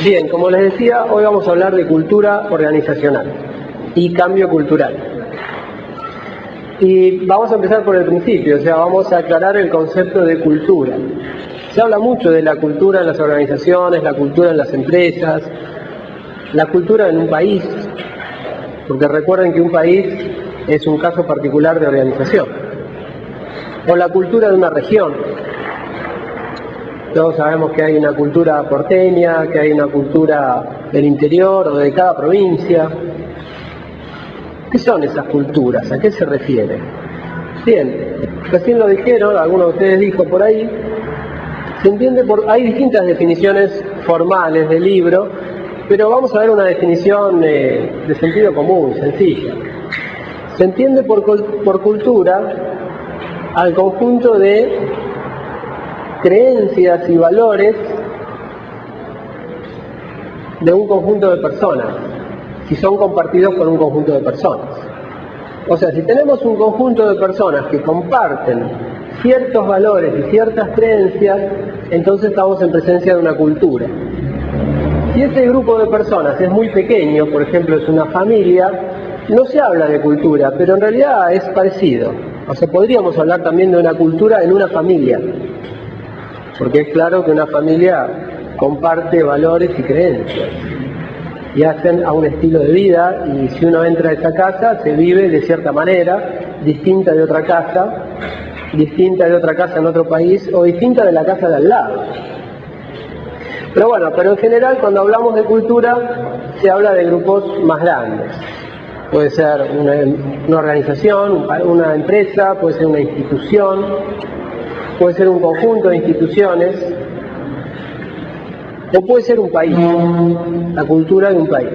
Bien, como les decía, hoy vamos a hablar de cultura organizacional y cambio cultural. Y vamos a empezar por el principio, o sea, vamos a aclarar el concepto de cultura. Se habla mucho de la cultura en las organizaciones, la cultura en las empresas, la cultura en un país, porque recuerden que un país es un caso particular de organización, o la cultura de una región. Todos sabemos que hay una cultura porteña, que hay una cultura del interior o de cada provincia. ¿Qué son esas culturas? ¿A qué se refiere? Bien, recién lo dijeron, alguno de ustedes dijo por ahí, se entiende hay distintas definiciones formales del libro, pero vamos a ver una definición de sentido común, sencilla. Se entiende por cultura al conjunto de creencias y valores de un conjunto de personas, si son compartidos por un conjunto de personas. O sea, si tenemos un conjunto de personas que comparten ciertos valores y ciertas creencias, entonces estamos en presencia de una cultura. Si ese grupo de personas es muy pequeño, por ejemplo es una familia, no se habla de cultura, pero en realidad es parecido. O sea, podríamos hablar también de una cultura en una familia, porque es claro que una familia comparte valores y creencias y hacen a un estilo de vida, y si uno entra a esa casa se vive de cierta manera, distinta de otra casa en otro país o distinta de la casa de al lado. Pero bueno, en general cuando hablamos de cultura se habla de grupos más grandes. Puede ser una organización, una empresa, puede ser una institución, puede ser un conjunto de instituciones, o puede ser un país, la cultura de un país.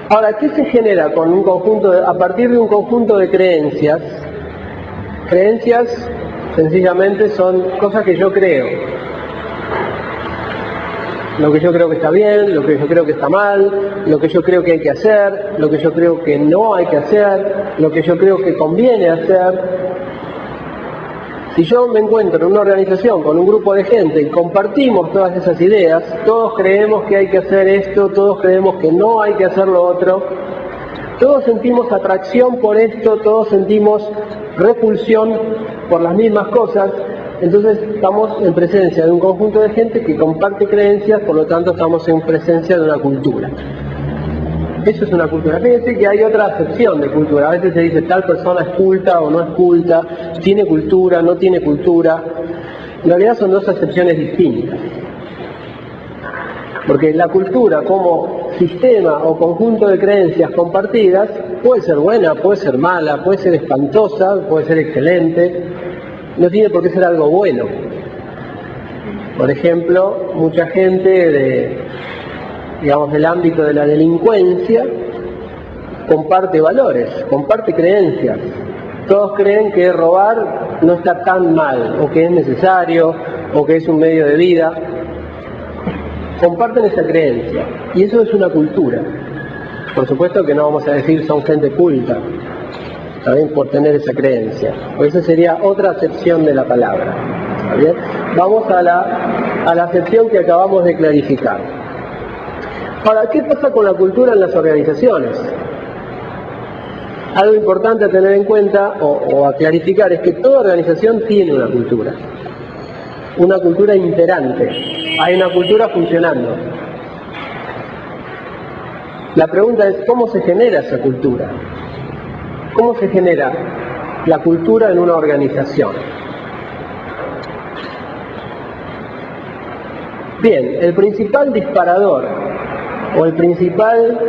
Ahora, ¿qué se genera con un conjunto a partir de un conjunto de creencias? Creencias, sencillamente, son cosas que yo creo. Lo que yo creo que está bien, lo que yo creo que está mal, lo que yo creo que hay que hacer, lo que yo creo que no hay que hacer, lo que yo creo que conviene hacer. Si yo me encuentro en una organización con un grupo de gente y compartimos todas esas ideas, todos creemos que hay que hacer esto, todos creemos que no hay que hacer lo otro, todos sentimos atracción por esto, todos sentimos repulsión por las mismas cosas, entonces estamos en presencia de un conjunto de gente que comparte creencias, por lo tanto estamos en presencia de una cultura. Eso es una cultura. Fíjense que hay otra acepción de cultura. A veces se dice tal persona es culta o no es culta, tiene cultura, no tiene cultura. En realidad son dos acepciones distintas. Porque la cultura como sistema o conjunto de creencias compartidas puede ser buena, puede ser mala, puede ser espantosa, puede ser excelente. No tiene por qué ser algo bueno. Por ejemplo, mucha gente del ámbito de la delincuencia, comparte valores, comparte creencias. Todos creen que robar no está tan mal, o que es necesario, o que es un medio de vida. Comparten esa creencia, y eso es una cultura. Por supuesto que no vamos a decir son gente culta, también por tener esa creencia, porque esa sería otra acepción de la palabra. ¿Está bien? Vamos a la acepción que acabamos de clarificar. Ahora, ¿qué pasa con la cultura en las organizaciones? Algo importante a tener en cuenta o a clarificar es que toda organización tiene una cultura imperante, hay una cultura funcionando. La pregunta es, ¿cómo se genera esa cultura? ¿Cómo se genera la cultura en una organización? Bien, el principal disparador o el principal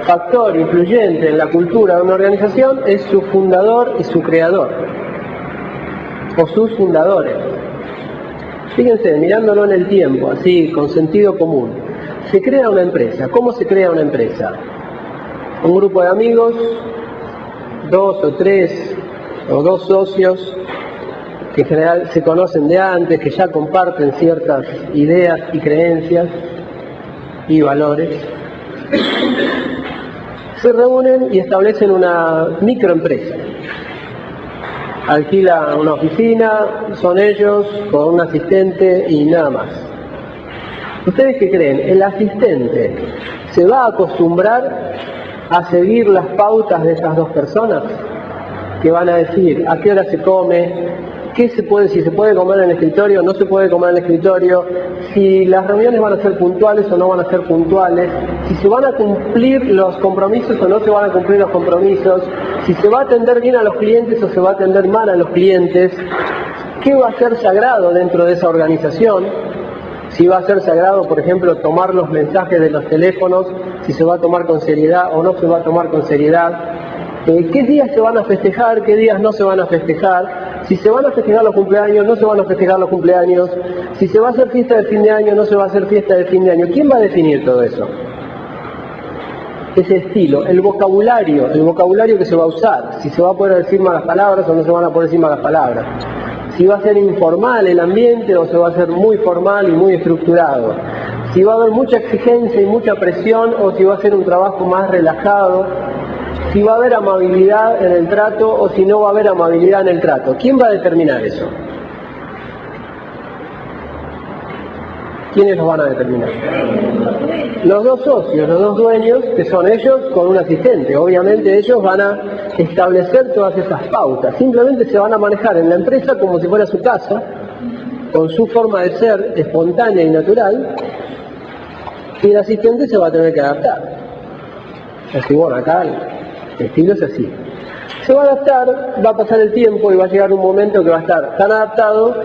factor influyente en la cultura de una organización es su fundador y su creador, o sus fundadores. Fíjense, mirándolo en el tiempo, así, con sentido común, se crea una empresa. ¿Cómo se crea una empresa? Un grupo de amigos, 2 o 3 o 2 socios, que en general se conocen de antes, que ya comparten ciertas ideas y creencias y valores, se reúnen y establecen una microempresa. Alquilan una oficina, son ellos con un asistente y nada más. ¿Ustedes qué creen? ¿El asistente se va a acostumbrar a seguir las pautas de esas dos personas? Que van a decir a qué hora se come, qué se puede, si se puede comer en el escritorio, no se puede comer en el escritorio, si las reuniones van a ser puntuales o no van a ser puntuales, si se van a cumplir los compromisos o no se van a cumplir los compromisos, si se va a atender bien a los clientes o se va a atender mal a los clientes, qué va a ser sagrado dentro de esa organización, si va a ser sagrado, por ejemplo, tomar los mensajes de los teléfonos, si se va a tomar con seriedad o no se va a tomar con seriedad. ¿Qué días se van a festejar? ¿Qué días no se van a festejar? Si se van a festejar los cumpleaños, no se van a festejar los cumpleaños. Si se va a hacer fiesta de fin de año, no se va a hacer fiesta de fin de año. ¿Quién va a definir todo eso? Ese estilo, el vocabulario que se va a usar. Si se va a poder decir malas palabras o no se van a poder decir malas palabras. Si va a ser informal el ambiente o se va a hacer muy formal y muy estructurado. Si va a haber mucha exigencia y mucha presión o si va a ser un trabajo más relajado. Si va a haber amabilidad en el trato o si no va a haber amabilidad en el trato. ¿Quién va a determinar eso? ¿Quiénes lo van a determinar? Los dos socios, los dos dueños, que son ellos con un asistente. Obviamente ellos van a establecer todas esas pautas. Simplemente se van a manejar en la empresa como si fuera su casa, con su forma de ser espontánea y natural, y el asistente se va a tener que adaptar. Así, bueno, acá el estilo es así. Se va a adaptar, va a pasar el tiempo y va a llegar un momento que va a estar tan adaptado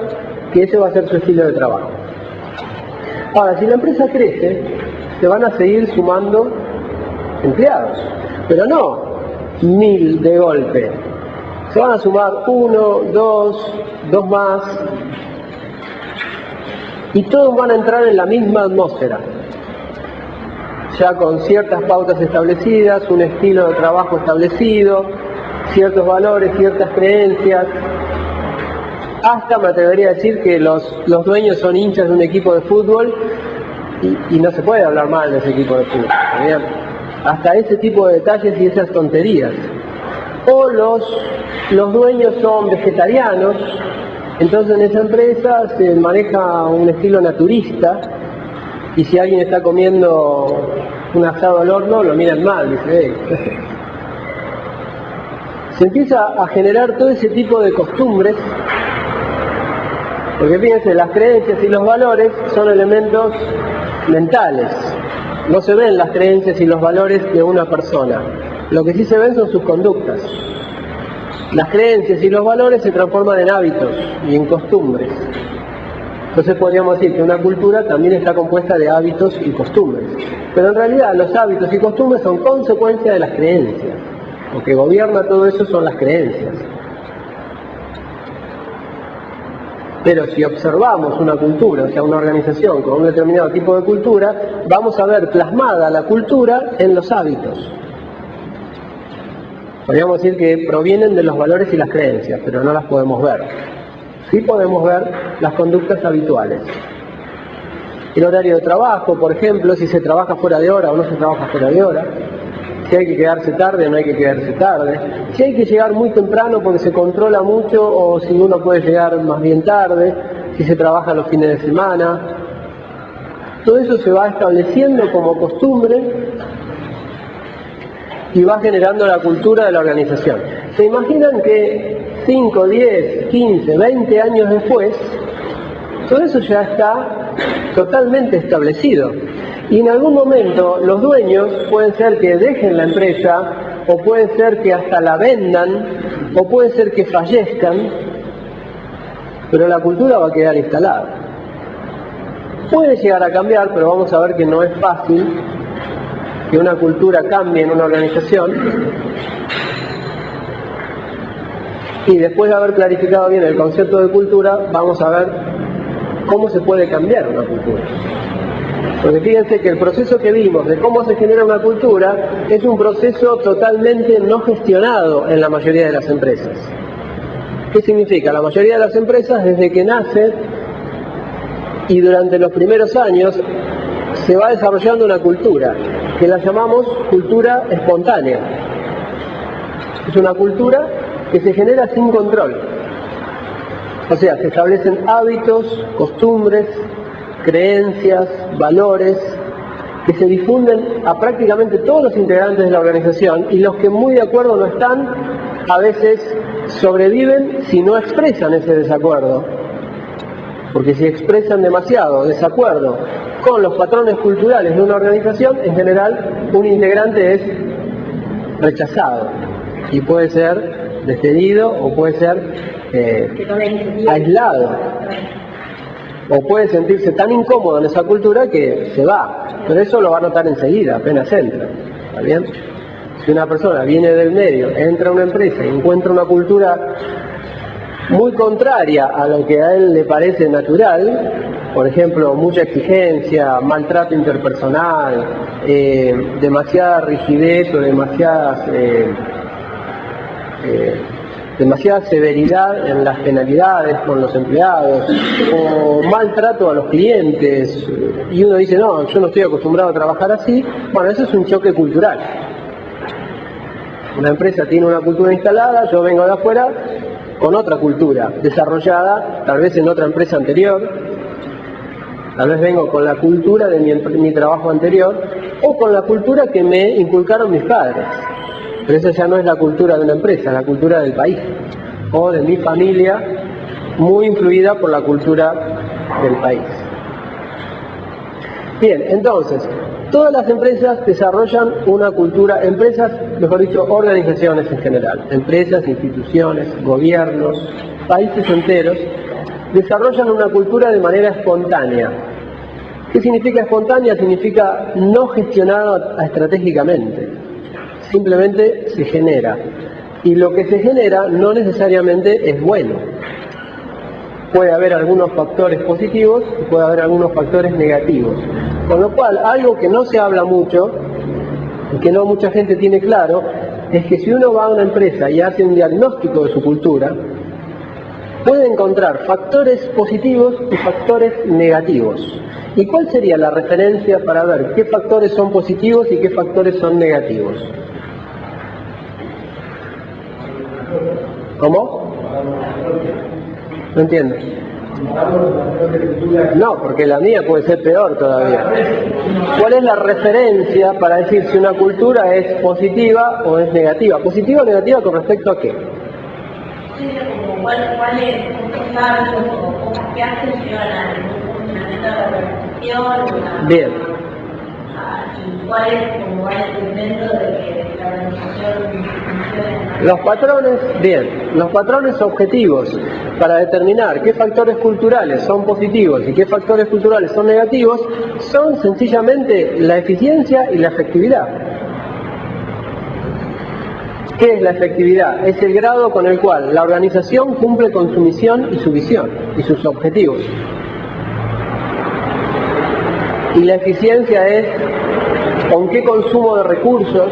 que ese va a ser su estilo de trabajo. Ahora, si la empresa crece, se van a seguir sumando empleados, pero no 1000 de golpe. Se van a sumar 1, 2 más, y todos van a entrar en la misma atmósfera, ya con ciertas pautas establecidas, un estilo de trabajo establecido, ciertos valores, ciertas creencias. Hasta me atrevería a decir que los dueños son hinchas de un equipo de fútbol y no se puede hablar mal de ese equipo de fútbol. ¿Bien? Hasta ese tipo de detalles y esas tonterías. O los dueños son vegetarianos, entonces en esa empresa se maneja un estilo naturista. Y si alguien está comiendo un asado al horno, lo miran mal, dice, hey. Se empieza a generar todo ese tipo de costumbres, porque fíjense, las creencias y los valores son elementos mentales. No se ven las creencias y los valores de una persona. Lo que sí se ven son sus conductas. Las creencias y los valores se transforman en hábitos y en costumbres. Entonces podríamos decir que una cultura también está compuesta de hábitos y costumbres. Pero en realidad los hábitos y costumbres son consecuencia de las creencias. Lo que gobierna todo eso son las creencias. Pero si observamos una cultura, o sea, una organización con un determinado tipo de cultura, vamos a ver plasmada la cultura en los hábitos. Podríamos decir que provienen de los valores y las creencias, pero no las podemos ver. Sí podemos ver las conductas habituales. El horario de trabajo, por ejemplo, si se trabaja fuera de hora o no se trabaja fuera de hora, si hay que quedarse tarde o no hay que quedarse tarde, si hay que llegar muy temprano porque se controla mucho o si uno puede llegar más bien tarde, si se trabaja los fines de semana. Todo eso se va estableciendo como costumbre y va generando la cultura de la organización. ¿Se imaginan que 5, 10, 15, 20 años después, todo eso ya está totalmente establecido? Y en algún momento los dueños pueden ser que dejen la empresa, o puede ser que hasta la vendan, o puede ser que fallezcan, pero la cultura va a quedar instalada. Puede llegar a cambiar, pero vamos a ver que no es fácil que una cultura cambie en una organización. Y después de haber clarificado bien el concepto de cultura, vamos a ver cómo se puede cambiar una cultura. Porque fíjense que el proceso que vimos de cómo se genera una cultura es un proceso totalmente no gestionado en la mayoría de las empresas. ¿Qué significa? La mayoría de las empresas, desde que nace y durante los primeros años, se va desarrollando una cultura, que la llamamos cultura espontánea. Es una cultura que se genera sin control. O sea, se establecen hábitos, costumbres, creencias, valores, que se difunden a prácticamente todos los integrantes de la organización, y los que muy de acuerdo no están, a veces sobreviven si no expresan ese desacuerdo. Porque si expresan demasiado desacuerdo con los patrones culturales de una organización, en general un integrante es rechazado y puede ser despedido o puede ser aislado, o puede sentirse tan incómodo en esa cultura que se va, pero eso lo va a notar enseguida, apenas entra. ¿Está bien? Si una persona viene del medio, entra a una empresa y encuentra una cultura muy contraria a lo que a él le parece natural, por ejemplo, mucha exigencia, maltrato interpersonal, demasiada rigidez o demasiada severidad en las penalidades con los empleados, o maltrato a los clientes, y uno dice, no, yo no estoy acostumbrado a trabajar así, bueno, eso es un choque cultural. Una empresa tiene una cultura instalada, yo vengo de afuera con otra cultura desarrollada, tal vez en otra empresa anterior, tal vez vengo con la cultura de mi trabajo anterior, o con la cultura que me inculcaron mis padres. Pero esa ya no es la cultura de una empresa, es la cultura del país, o de mi familia, muy influida por la cultura del país. Bien, entonces, todas las empresas desarrollan una cultura, empresas, mejor dicho, organizaciones en general, empresas, instituciones, gobiernos, países enteros, desarrollan una cultura de manera espontánea. ¿Qué significa espontánea? Significa no gestionada estratégicamente. Simplemente se genera. Y lo que se genera no necesariamente es bueno. Puede haber algunos factores positivos y puede haber algunos factores negativos. Con lo cual, algo que no se habla mucho y que no mucha gente tiene claro, es que si uno va a una empresa y hace un diagnóstico de su cultura, puede encontrar factores positivos y factores negativos. ¿Y cuál sería la referencia para ver qué factores son positivos y qué factores son negativos? ¿Cómo? No entiendo. No, porque la mía puede ser peor todavía. ¿Cuál es la referencia para decir si una cultura es positiva o es negativa? ¿Positiva o negativa con respecto a qué? ¿Cuál es el hábitos o qué actos llevan al funcionamiento de la organización? Bien. ¿Y cuál es el intento de que la organización funcione? Los patrones, bien, los patrones objetivos para determinar qué factores culturales son positivos y qué factores culturales son negativos son sencillamente la eficiencia y la efectividad. ¿Qué es la efectividad? Es el grado con el cual la organización cumple con su misión y su visión y sus objetivos. Y la eficiencia es con qué consumo de recursos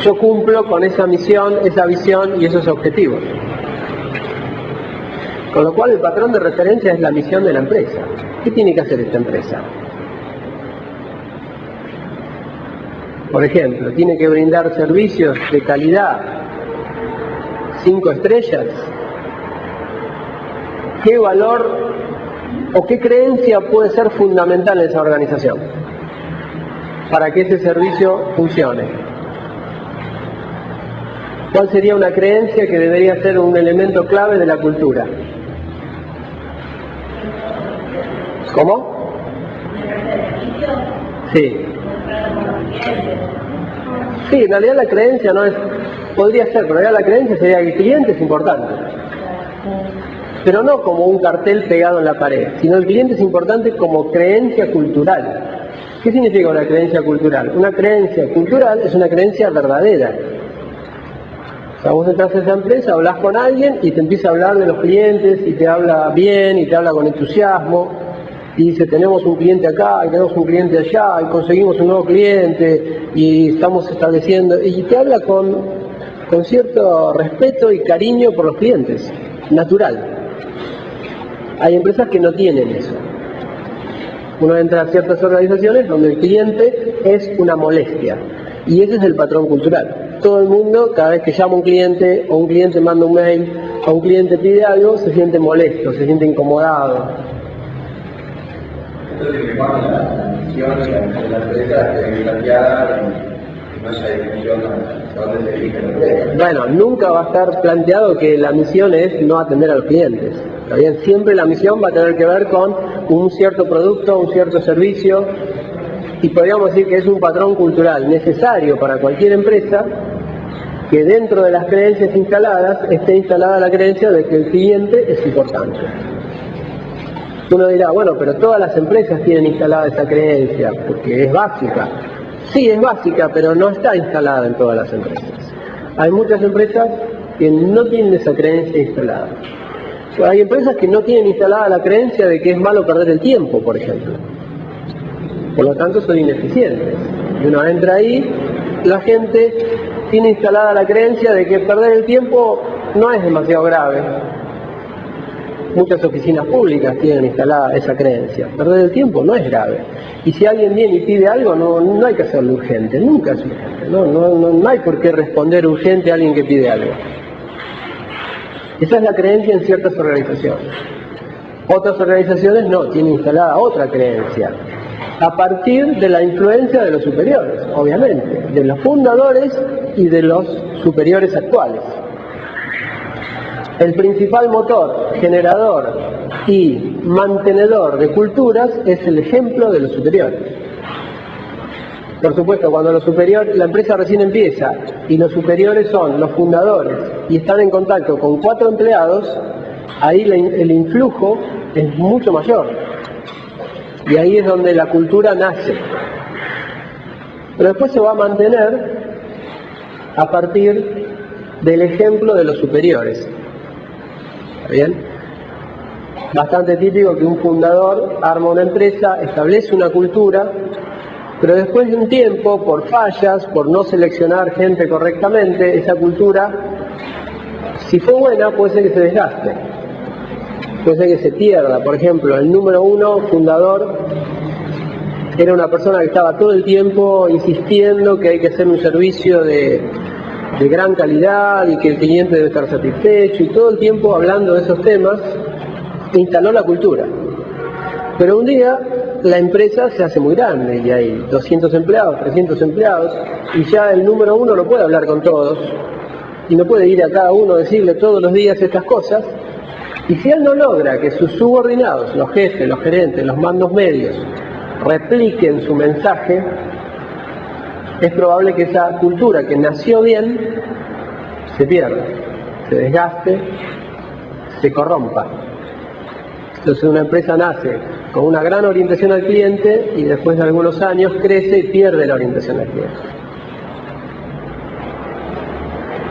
yo cumplo con esa misión, esa visión y esos objetivos. Con lo cual el patrón de referencia es la misión de la empresa. ¿Qué tiene que hacer esta empresa? Por ejemplo, tiene que brindar servicios de calidad, 5 estrellas. ¿Qué valor o qué creencia puede ser fundamental en esa organización para que ese servicio funcione? ¿Cuál sería una creencia que debería ser un elemento clave de la cultura? ¿Cómo? Sí. Sí, en realidad la creencia no es, podría ser, pero en realidad la creencia sería que el cliente es importante. Pero no como un cartel pegado en la pared, sino el cliente es importante como creencia cultural. ¿Qué significa una creencia cultural? Una creencia cultural es una creencia verdadera. O sea, vos entras a esa empresa, hablas con alguien y te empieza a hablar de los clientes y te habla bien y te habla con entusiasmo. Y dice, tenemos un cliente acá y tenemos un cliente allá y conseguimos un nuevo cliente y estamos estableciendo, y te habla con cierto respeto y cariño por los clientes, natural. Hay empresas que no tienen eso. Uno entra a ciertas organizaciones donde el cliente es una molestia y ese es el patrón cultural. Todo el mundo, cada vez que llama un cliente o un cliente manda un mail o un cliente pide algo, se siente molesto, se siente incomodado. Entonces, que cuando la misión de la empresa esté bien planteada y no haya definición a dónde se dirige la empresa. Bueno, nunca va a estar planteado que la misión es no atender a los clientes. ¿Está bien? Siempre la misión va a tener que ver con un cierto producto, un cierto servicio, y podríamos decir que es un patrón cultural necesario para cualquier empresa que dentro de las creencias instaladas esté instalada la creencia de que el cliente es importante. Uno dirá, bueno, pero todas las empresas tienen instalada esa creencia, porque es básica. Sí, es básica, pero no está instalada en todas las empresas. Hay muchas empresas que no tienen esa creencia instalada. Hay empresas que no tienen instalada la creencia de que es malo perder el tiempo, por ejemplo. Por lo tanto, son ineficientes. Y uno entra ahí, la gente tiene instalada la creencia de que perder el tiempo no es demasiado grave. Muchas oficinas públicas tienen instalada esa creencia. Perder el tiempo no es grave. Y si alguien viene y pide algo, no hay que hacerlo urgente. Nunca es urgente. No hay por qué responder urgente a alguien que pide algo. Esa es la creencia en ciertas organizaciones. Otras organizaciones no, tienen instalada otra creencia. A partir de la influencia de los superiores, obviamente. De los fundadores y de los superiores actuales. El principal motor, generador y mantenedor de culturas es el ejemplo de los superiores. Por supuesto, cuando la empresa recién empieza y los superiores son los fundadores y están en contacto con 4 empleados, ahí el influjo es mucho mayor. Y ahí es donde la cultura nace. Pero después se va a mantener a partir del ejemplo de los superiores. ¿Está bien? Bastante típico que un fundador arma una empresa, establece una cultura, pero después de un tiempo, por fallas, por no seleccionar gente correctamente, esa cultura, si fue buena, puede ser que se desgaste, puede ser que se pierda. Por ejemplo, el número 1 fundador era una persona que estaba todo el tiempo insistiendo que hay que hacer un servicio de gran calidad y que el cliente debe estar satisfecho, y todo el tiempo hablando de esos temas, instaló la cultura. Pero un día la empresa se hace muy grande y hay 200 empleados, 300 empleados, y ya el número 1 no puede hablar con todos y no puede ir a cada uno a decirle todos los días estas cosas. Y si él no logra que sus subordinados, los jefes, los gerentes, los mandos medios, repliquen su mensaje, es probable que esa cultura que nació bien se pierda, se desgaste, se corrompa. Entonces una empresa nace con una gran orientación al cliente y después de algunos años crece y pierde la orientación al cliente.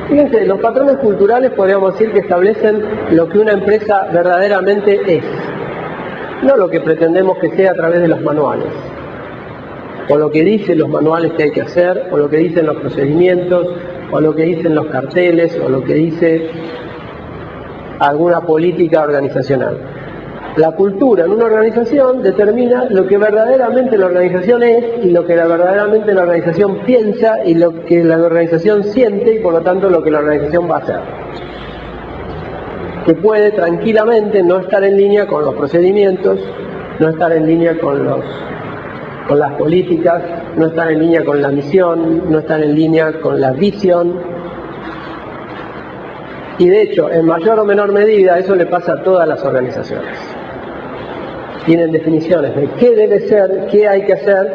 Fíjense, los patrones culturales podríamos decir que establecen lo que una empresa verdaderamente es, no lo que pretendemos que sea a través de los manuales, o lo que dicen los manuales que hay que hacer, o lo que dicen los procedimientos, o lo que dicen los carteles, o lo que dice alguna política organizacional. La cultura en una organización determina lo que verdaderamente la organización es y lo que verdaderamente la organización piensa y lo que la organización siente y por lo tanto lo que la organización va a hacer. Que puede tranquilamente no estar en línea con los procedimientos, no estar en línea con las políticas, no estar en línea con la misión, no estar en línea con la visión. Y de hecho, en mayor o menor medida, eso le pasa a todas las organizaciones. Tienen definiciones de qué debe ser, qué hay que hacer,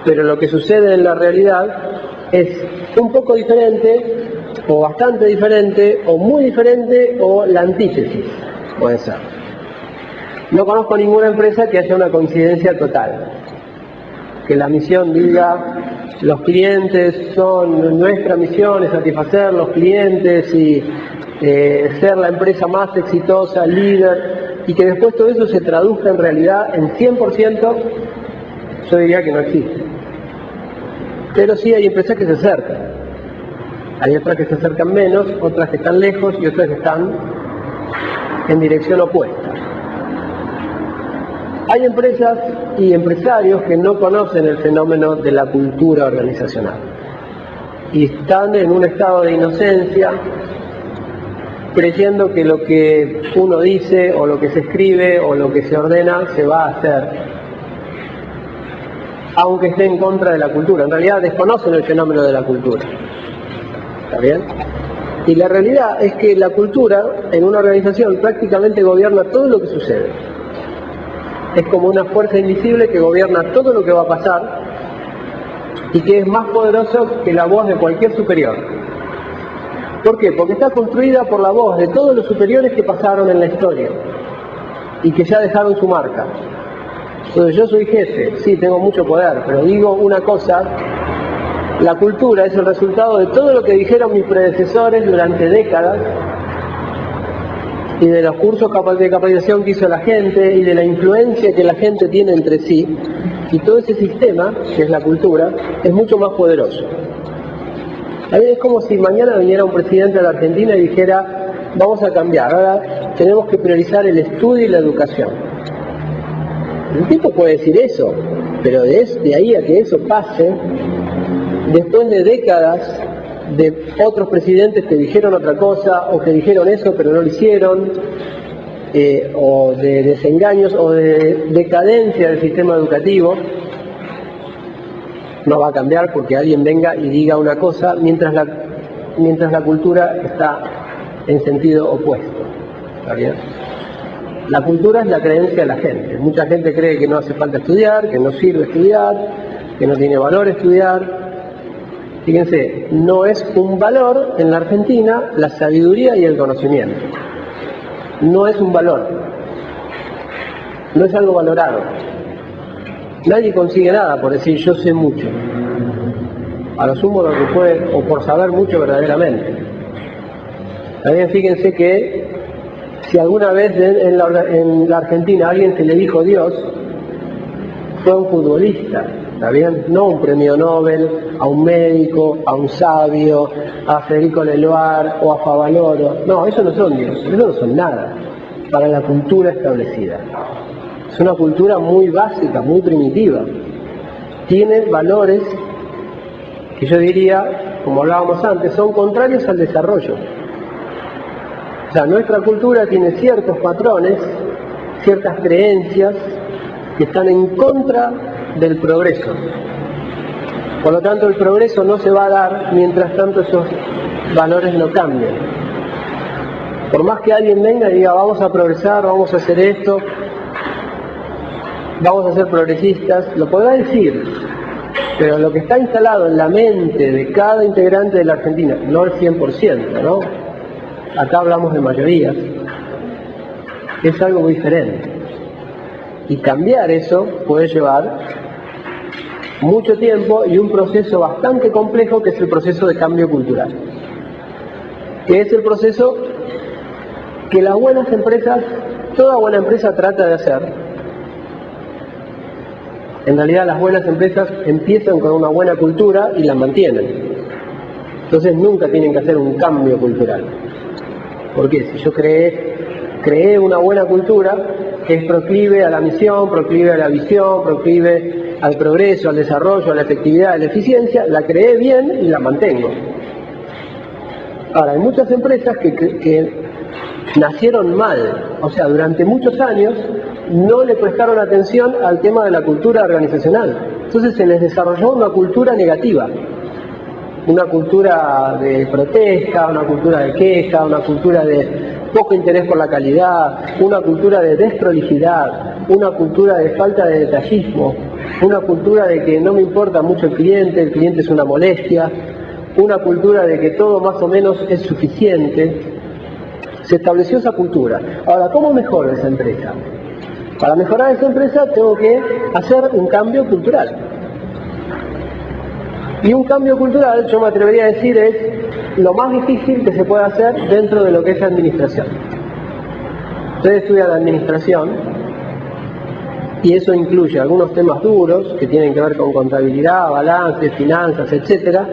pero lo que sucede en la realidad es un poco diferente, o bastante diferente, o muy diferente, o la antítesis, puede ser. No conozco ninguna empresa que haya una coincidencia total. Que la misión diga, los clientes son, nuestra misión es satisfacer los clientes y ser la empresa más exitosa, líder, y que después todo eso se traduzca en realidad en 100%, yo diría que no existe. Pero sí hay empresas que se acercan. Hay otras que se acercan menos, otras que están lejos y otras que están en dirección opuesta. Hay empresas y empresarios que no conocen el fenómeno de la cultura organizacional y están en un estado de inocencia creyendo que lo que uno dice o lo que se escribe o lo que se ordena se va a hacer, aunque esté en contra de la cultura. En realidad desconocen el fenómeno de la cultura. ¿Está bien? Y la realidad es que la cultura en una organización prácticamente gobierna todo lo que sucede. Es como una fuerza invisible que gobierna todo lo que va a pasar y que es más poderoso que la voz de cualquier superior. ¿Por qué? Porque está construida por la voz de todos los superiores que pasaron en la historia y que ya dejaron su marca. Entonces yo soy jefe, sí, tengo mucho poder, pero digo una cosa: la cultura es el resultado de todo lo que dijeron mis predecesores durante décadas y de los cursos de capacitación que hizo la gente y de la influencia que la gente tiene entre sí, y todo ese sistema, que es la cultura, es mucho más poderoso. Es como si mañana viniera un presidente de la Argentina y dijera: vamos a cambiar, ahora tenemos que priorizar el estudio y la educación. El tipo puede decir eso, pero de ahí a que eso pase, después de décadas de otros presidentes que dijeron otra cosa, o que dijeron eso pero no lo hicieron, o de desengaños, o de decadencia del sistema educativo, no va a cambiar porque alguien venga y diga una cosa mientras la cultura está en sentido opuesto. ¿Está bien? La cultura es la creencia de la gente. Mucha gente cree que no hace falta estudiar, que no sirve estudiar, que no tiene valor estudiar. Fíjense, no es un valor en la Argentina la sabiduría y el conocimiento. No es un valor. No es algo valorado. Nadie consigue nada por decir yo sé mucho. A lo sumo lo que puede, o por saber mucho verdaderamente. También fíjense que si alguna vez en la Argentina a alguien se le dijo Dios, fue un futbolista. ¿Está bien? No un premio Nobel, a un médico, a un sabio, a Federico Leloir o a Favaloro. No, esos no son dioses, esos no son nada para la cultura establecida. Es una cultura muy básica, muy primitiva. Tiene valores que yo diría, como hablábamos antes, son contrarios al desarrollo. O sea, nuestra cultura tiene ciertos patrones, ciertas creencias que están en contra del progreso. Por lo tanto, el progreso no se va a dar mientras tanto esos valores no cambien. Por más que alguien venga y diga vamos a progresar, vamos a hacer esto, vamos a ser progresistas, lo podrá decir, pero lo que está instalado en la mente de cada integrante de la Argentina, no el 100%, ¿no? Acá hablamos de mayorías, es algo muy diferente. Y cambiar eso puede llevar mucho tiempo y un proceso bastante complejo, que es el proceso de cambio cultural, que es el proceso que las buenas empresas, toda buena empresa trata de hacer. En realidad las buenas empresas empiezan con una buena cultura y la mantienen. Entonces nunca tienen que hacer un cambio cultural. Porque si yo creé una buena cultura que es proclive a la misión, proclive a la visión, proclive al progreso, al desarrollo, a la efectividad, a la eficiencia, la creé bien y la mantengo. Ahora, hay muchas empresas que nacieron mal, o sea, durante muchos años no le prestaron atención al tema de la cultura organizacional. Entonces se les desarrolló una cultura negativa, una cultura de protesta, una cultura de queja, una cultura de poco interés por la calidad, una cultura de desprolijidad, una cultura de falta de detallismo, una cultura de que no me importa mucho el cliente es una molestia, una cultura de que todo más o menos es suficiente. Se estableció esa cultura. Ahora, ¿cómo mejoro esa empresa? Para mejorar esa empresa tengo que hacer un cambio cultural. Y un cambio cultural, yo me atrevería a decir, es lo más difícil que se puede hacer dentro de lo que es la administración. Ustedes estudian administración y eso incluye algunos temas duros que tienen que ver con contabilidad, balance, finanzas, etcétera.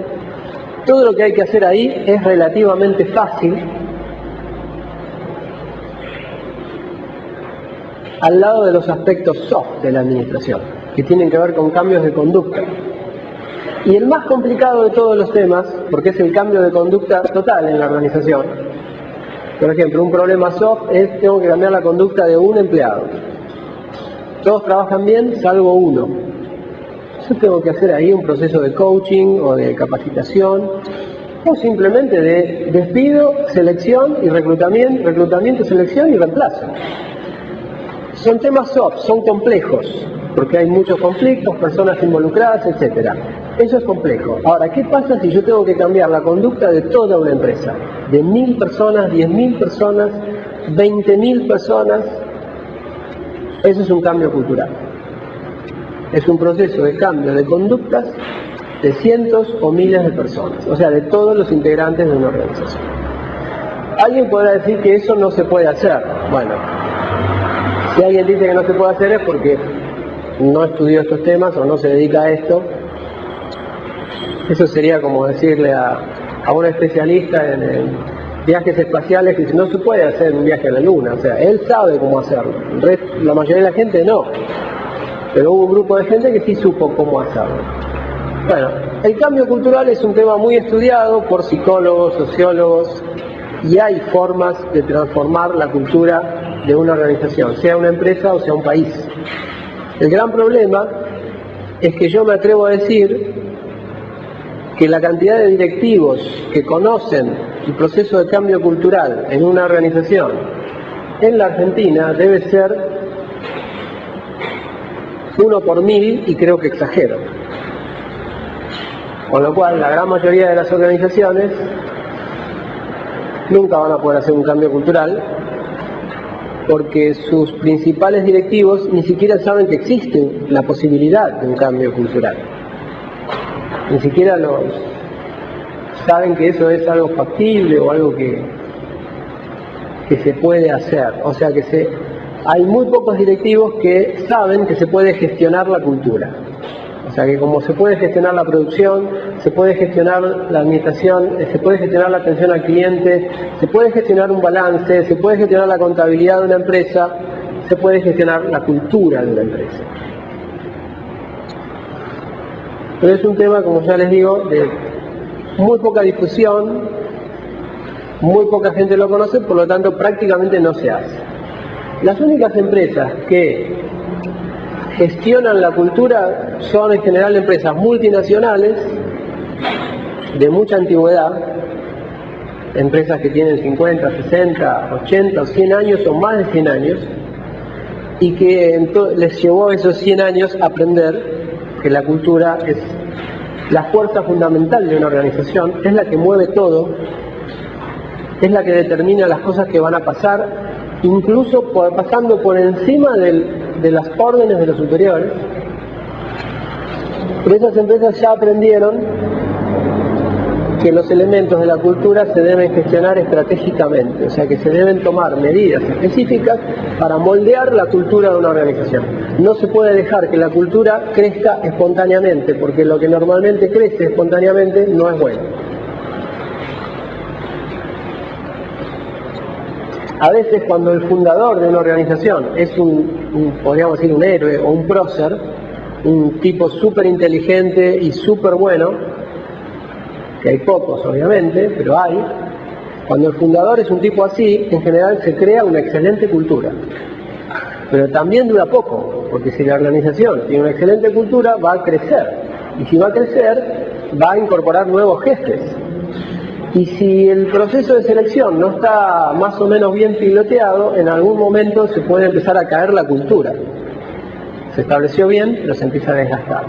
Todo lo que hay que hacer ahí es relativamente fácil al lado de los aspectos soft de la administración, que tienen que ver con cambios de conducta. Y el más complicado de todos los temas, porque es el cambio de conducta total en la organización, Por ejemplo, un problema soft es tengo que cambiar la conducta de un empleado. Todos trabajan bien, salvo uno. Yo tengo que hacer ahí un proceso de coaching o de capacitación, o simplemente de despido, selección y reclutamiento, selección y reemplazo. Son temas soft, son complejos, porque hay muchos conflictos, personas involucradas, etc. Eso es complejo. Ahora, ¿qué pasa si yo tengo que cambiar la conducta de toda una empresa? De 1000 personas, 10.000 personas, 20.000 personas. Eso es un cambio cultural. Es un proceso de cambio de conductas de cientos o miles de personas, o sea, de todos los integrantes de una organización. Alguien podrá decir que eso no se puede hacer. Bueno, si alguien dice que no se puede hacer es porque no estudió estos temas o no se dedica a esto. Eso sería como decirle a un especialista en viajes espaciales que no se puede hacer un viaje a la Luna. O sea, él sabe cómo hacerlo. La mayoría de la gente no. Pero hubo un grupo de gente que sí supo cómo hacerlo. Bueno, el cambio cultural es un tema muy estudiado por psicólogos, sociólogos, y hay formas de transformar la cultura de una organización, sea una empresa o sea un país. El gran problema es que yo me atrevo a decir que la cantidad de directivos que conocen el proceso de cambio cultural en una organización en la Argentina debe ser 1 por 1000, y creo que exagero. Con lo cual, la gran mayoría de las organizaciones nunca van a poder hacer un cambio cultural porque sus principales directivos ni siquiera saben que existe la posibilidad de un cambio cultural. Ni siquiera saben que eso es algo factible o algo que se puede hacer. O sea que hay muy pocos directivos que saben que se puede gestionar la cultura. O sea que como se puede gestionar la producción, se puede gestionar la administración, se puede gestionar la atención al cliente, se puede gestionar un balance, se puede gestionar la contabilidad de una empresa, se puede gestionar la cultura de una empresa. Pero es un tema, como ya les digo, de muy poca difusión, muy poca gente lo conoce, por lo tanto prácticamente no se hace. Las únicas empresas que gestionan la cultura son en general empresas multinacionales de mucha antigüedad, empresas que tienen 50, 60, 80 o 100 años o más de 100 años, y que les llevó esos 100 años a aprender que la cultura es la fuerza fundamental de una organización, es la que mueve todo, es la que determina las cosas que van a pasar, incluso pasando por encima de las órdenes de los superiores. Pero esas empresas ya aprendieron que los elementos de la cultura se deben gestionar estratégicamente, o sea que se deben tomar medidas específicas para moldear la cultura de una organización. No se puede dejar que la cultura crezca espontáneamente, porque lo que normalmente crece espontáneamente no es bueno. A veces cuando el fundador de una organización es podríamos decir un héroe o un prócer, un tipo súper inteligente y súper bueno, que hay pocos obviamente, pero hay, cuando el fundador es un tipo así, en general se crea una excelente cultura. Pero también dura poco, porque si la organización tiene una excelente cultura, va a crecer. Y si va a crecer, va a incorporar nuevos jefes. Y si el proceso de selección no está más o menos bien piloteado, en algún momento se puede empezar a caer la cultura. Se estableció bien, pero se empieza a desgastar.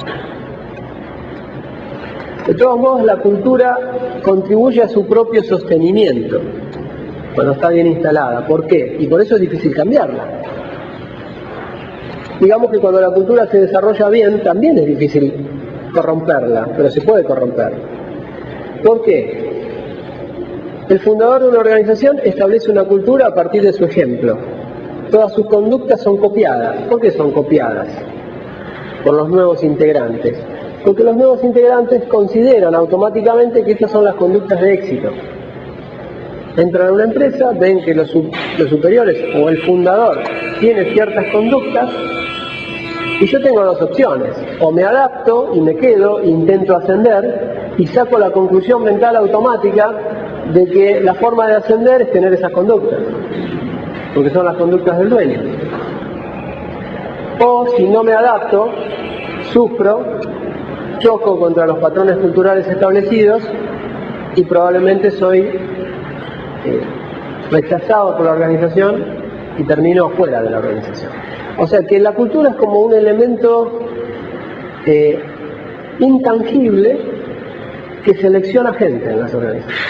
De todos modos, la cultura contribuye a su propio sostenimiento cuando está bien instalada. ¿Por qué? Y por eso es difícil cambiarla. Digamos que cuando la cultura se desarrolla bien, también es difícil corromperla, pero se puede corromper. ¿Por qué? El fundador de una organización establece una cultura a partir de su ejemplo. Todas sus conductas son copiadas. ¿Por qué son copiadas? Por los nuevos integrantes. Porque los nuevos integrantes consideran automáticamente que estas son las conductas de éxito. Entran a una empresa, ven que los superiores o el fundador tiene ciertas conductas, y yo tengo dos opciones: o me adapto y me quedo, intento ascender y saco la conclusión mental automática de que la forma de ascender es tener esas conductas, porque son las conductas del dueño. O si no me adapto, sufro, choco contra los patrones culturales establecidos y probablemente soy rechazado por la organización y termino fuera de la organización. O sea que la cultura es como un elemento intangible que selecciona gente en las organizaciones.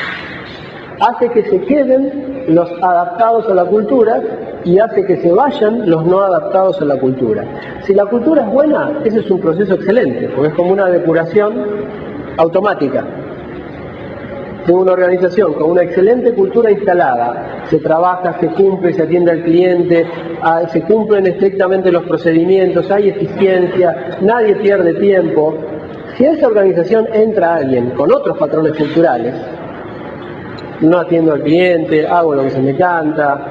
Hace que se queden los adaptados a la cultura y hace que se vayan los no adaptados a la cultura. Si la cultura es buena, ese es un proceso excelente, porque es como una depuración automática. Tengo una organización con una excelente cultura instalada, se trabaja, se cumple, se atiende al cliente, se cumplen estrictamente los procedimientos, hay eficiencia, nadie pierde tiempo. Si a esa organización entra alguien con otros patrones culturales, no atiendo al cliente, hago lo que se me canta,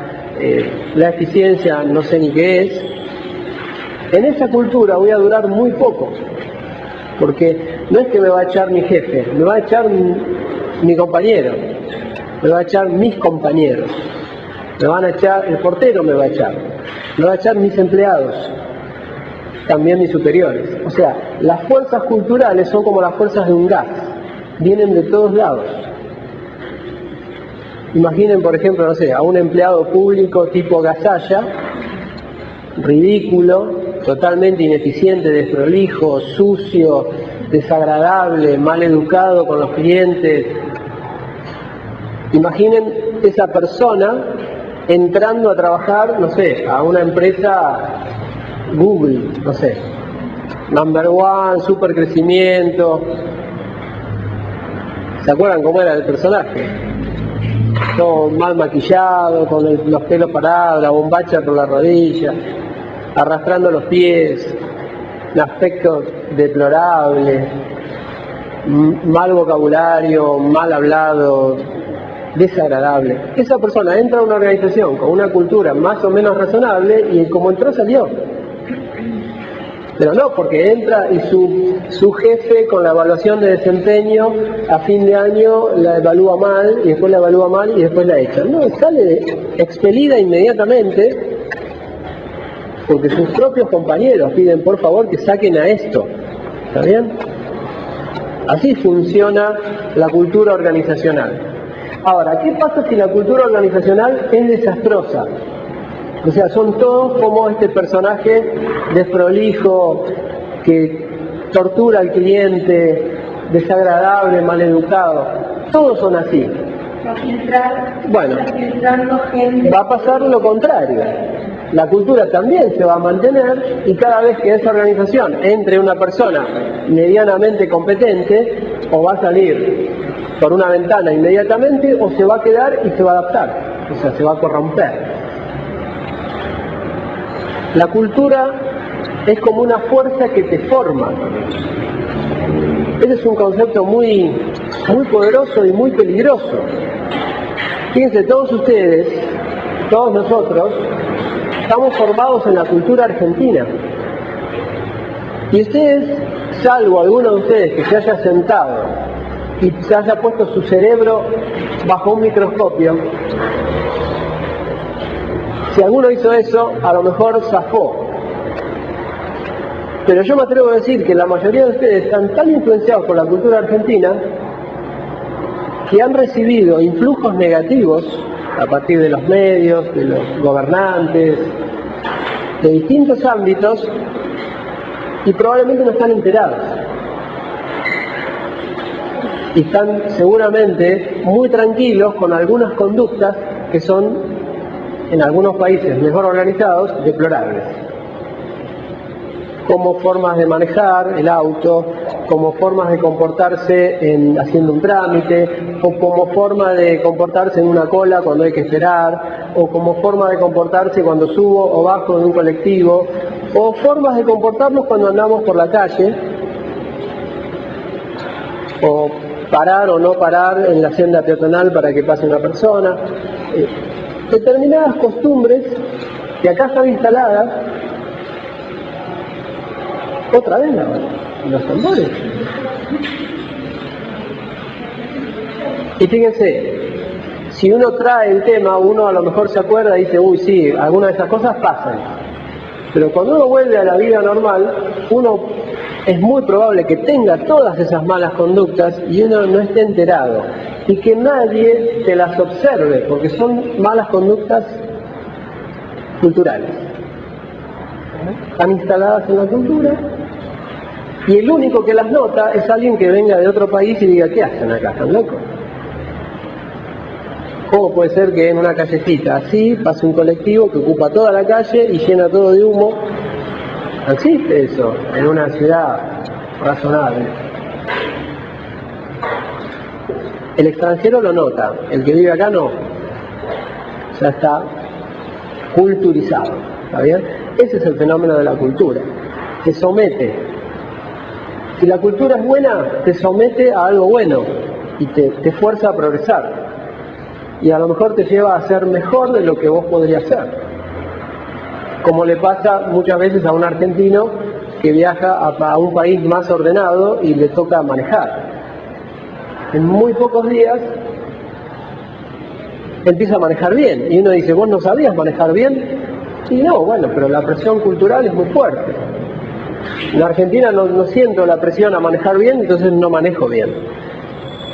la eficiencia no sé ni qué es, en esa cultura voy a durar muy poco, porque no es que me va a echar mi jefe, me va a echar mi compañero, me va a echar mis compañeros, me van a echar, el portero me va a echar, me va a echar mis empleados, también mis superiores. O sea, las fuerzas culturales son como las fuerzas de un gas, vienen de todos lados. Imaginen, por ejemplo, no sé, a un empleado público tipo Gasalla, ridículo, totalmente ineficiente, desprolijo, sucio, desagradable, mal educado con los clientes. Imaginen esa persona entrando a trabajar, no sé, a una empresa Google, no sé, number one, super crecimiento. ¿Se acuerdan cómo era el personaje? Todo mal maquillado, con los pelos parados, la bombacha por la rodilla, arrastrando los pies, un aspecto deplorable, mal vocabulario, mal hablado, desagradable. Esa persona entra a una organización con una cultura más o menos razonable y como entró salió. Pero no, porque entra y su jefe con la evaluación de desempeño a fin de año la evalúa mal y después la evalúa mal y después la echan. No, sale expelida inmediatamente porque sus propios compañeros piden por favor que saquen a esto. ¿Está bien? Así funciona la cultura organizacional. Ahora, ¿qué pasa si la cultura organizacional es desastrosa? O sea, son todos como este personaje desprolijo, que tortura al cliente, desagradable, maleducado. Todos son así. Bueno, va a pasar lo contrario. La cultura también se va a mantener y cada vez que en esa organización entre una persona medianamente competente, o va a salir por una ventana inmediatamente o se va a quedar y se va a adaptar, o sea, se va a corromper. La cultura es como una fuerza que te forma. Ese es un concepto muy poderoso y muy peligroso. Fíjense, todos ustedes, todos nosotros, estamos formados en la cultura argentina. Y ustedes, salvo alguno de ustedes que se haya sentado y se haya puesto su cerebro bajo un microscopio, si alguno hizo eso, a lo mejor zafó. Pero yo me atrevo a decir que la mayoría de ustedes están tan influenciados por la cultura argentina que han recibido influjos negativos a partir de los medios, de los gobernantes, de distintos ámbitos, y probablemente no están enterados. Y están seguramente muy tranquilos con algunas conductas que son, en algunos países mejor organizados, deplorables. Como formas de manejar el auto, como formas de comportarse haciendo un trámite, o como forma de comportarse en una cola cuando hay que esperar, o como forma de comportarse cuando subo o bajo de un colectivo, o formas de comportarnos cuando andamos por la calle, o parar o no parar en la senda peatonal para que pase una persona. Determinadas costumbres que acá están instaladas, otra vez los tambores. Y fíjense, si uno trae el tema, uno a lo mejor se acuerda y dice, uy, sí, algunas de esas cosas pasan. Pero cuando uno vuelve a la vida normal, uno es muy probable que tenga todas esas malas conductas y uno no esté enterado. Y que nadie te las observe, porque son malas conductas culturales. Están instaladas en la cultura y el único que las nota es alguien que venga de otro país y diga, ¿qué hacen acá? ¿Están locos? ¿Cómo puede ser que en una callecita así pase un colectivo que ocupa toda la calle y llena todo de humo? No existe eso en una ciudad razonable. El extranjero lo nota, el que vive acá no. Ya está culturizado, ¿está bien? Ese es el fenómeno de la cultura. Te somete. Si la cultura es buena, te somete a algo bueno y te fuerza a progresar. Y a lo mejor te lleva a ser mejor de lo que vos podrías ser. Como le pasa muchas veces a un argentino que viaja a un país más ordenado y le toca manejar. En muy pocos días empieza a manejar bien. Y uno dice, ¿vos no sabías manejar bien? Y no, bueno, pero la presión cultural es muy fuerte. En Argentina no siento la presión a manejar bien, entonces no manejo bien.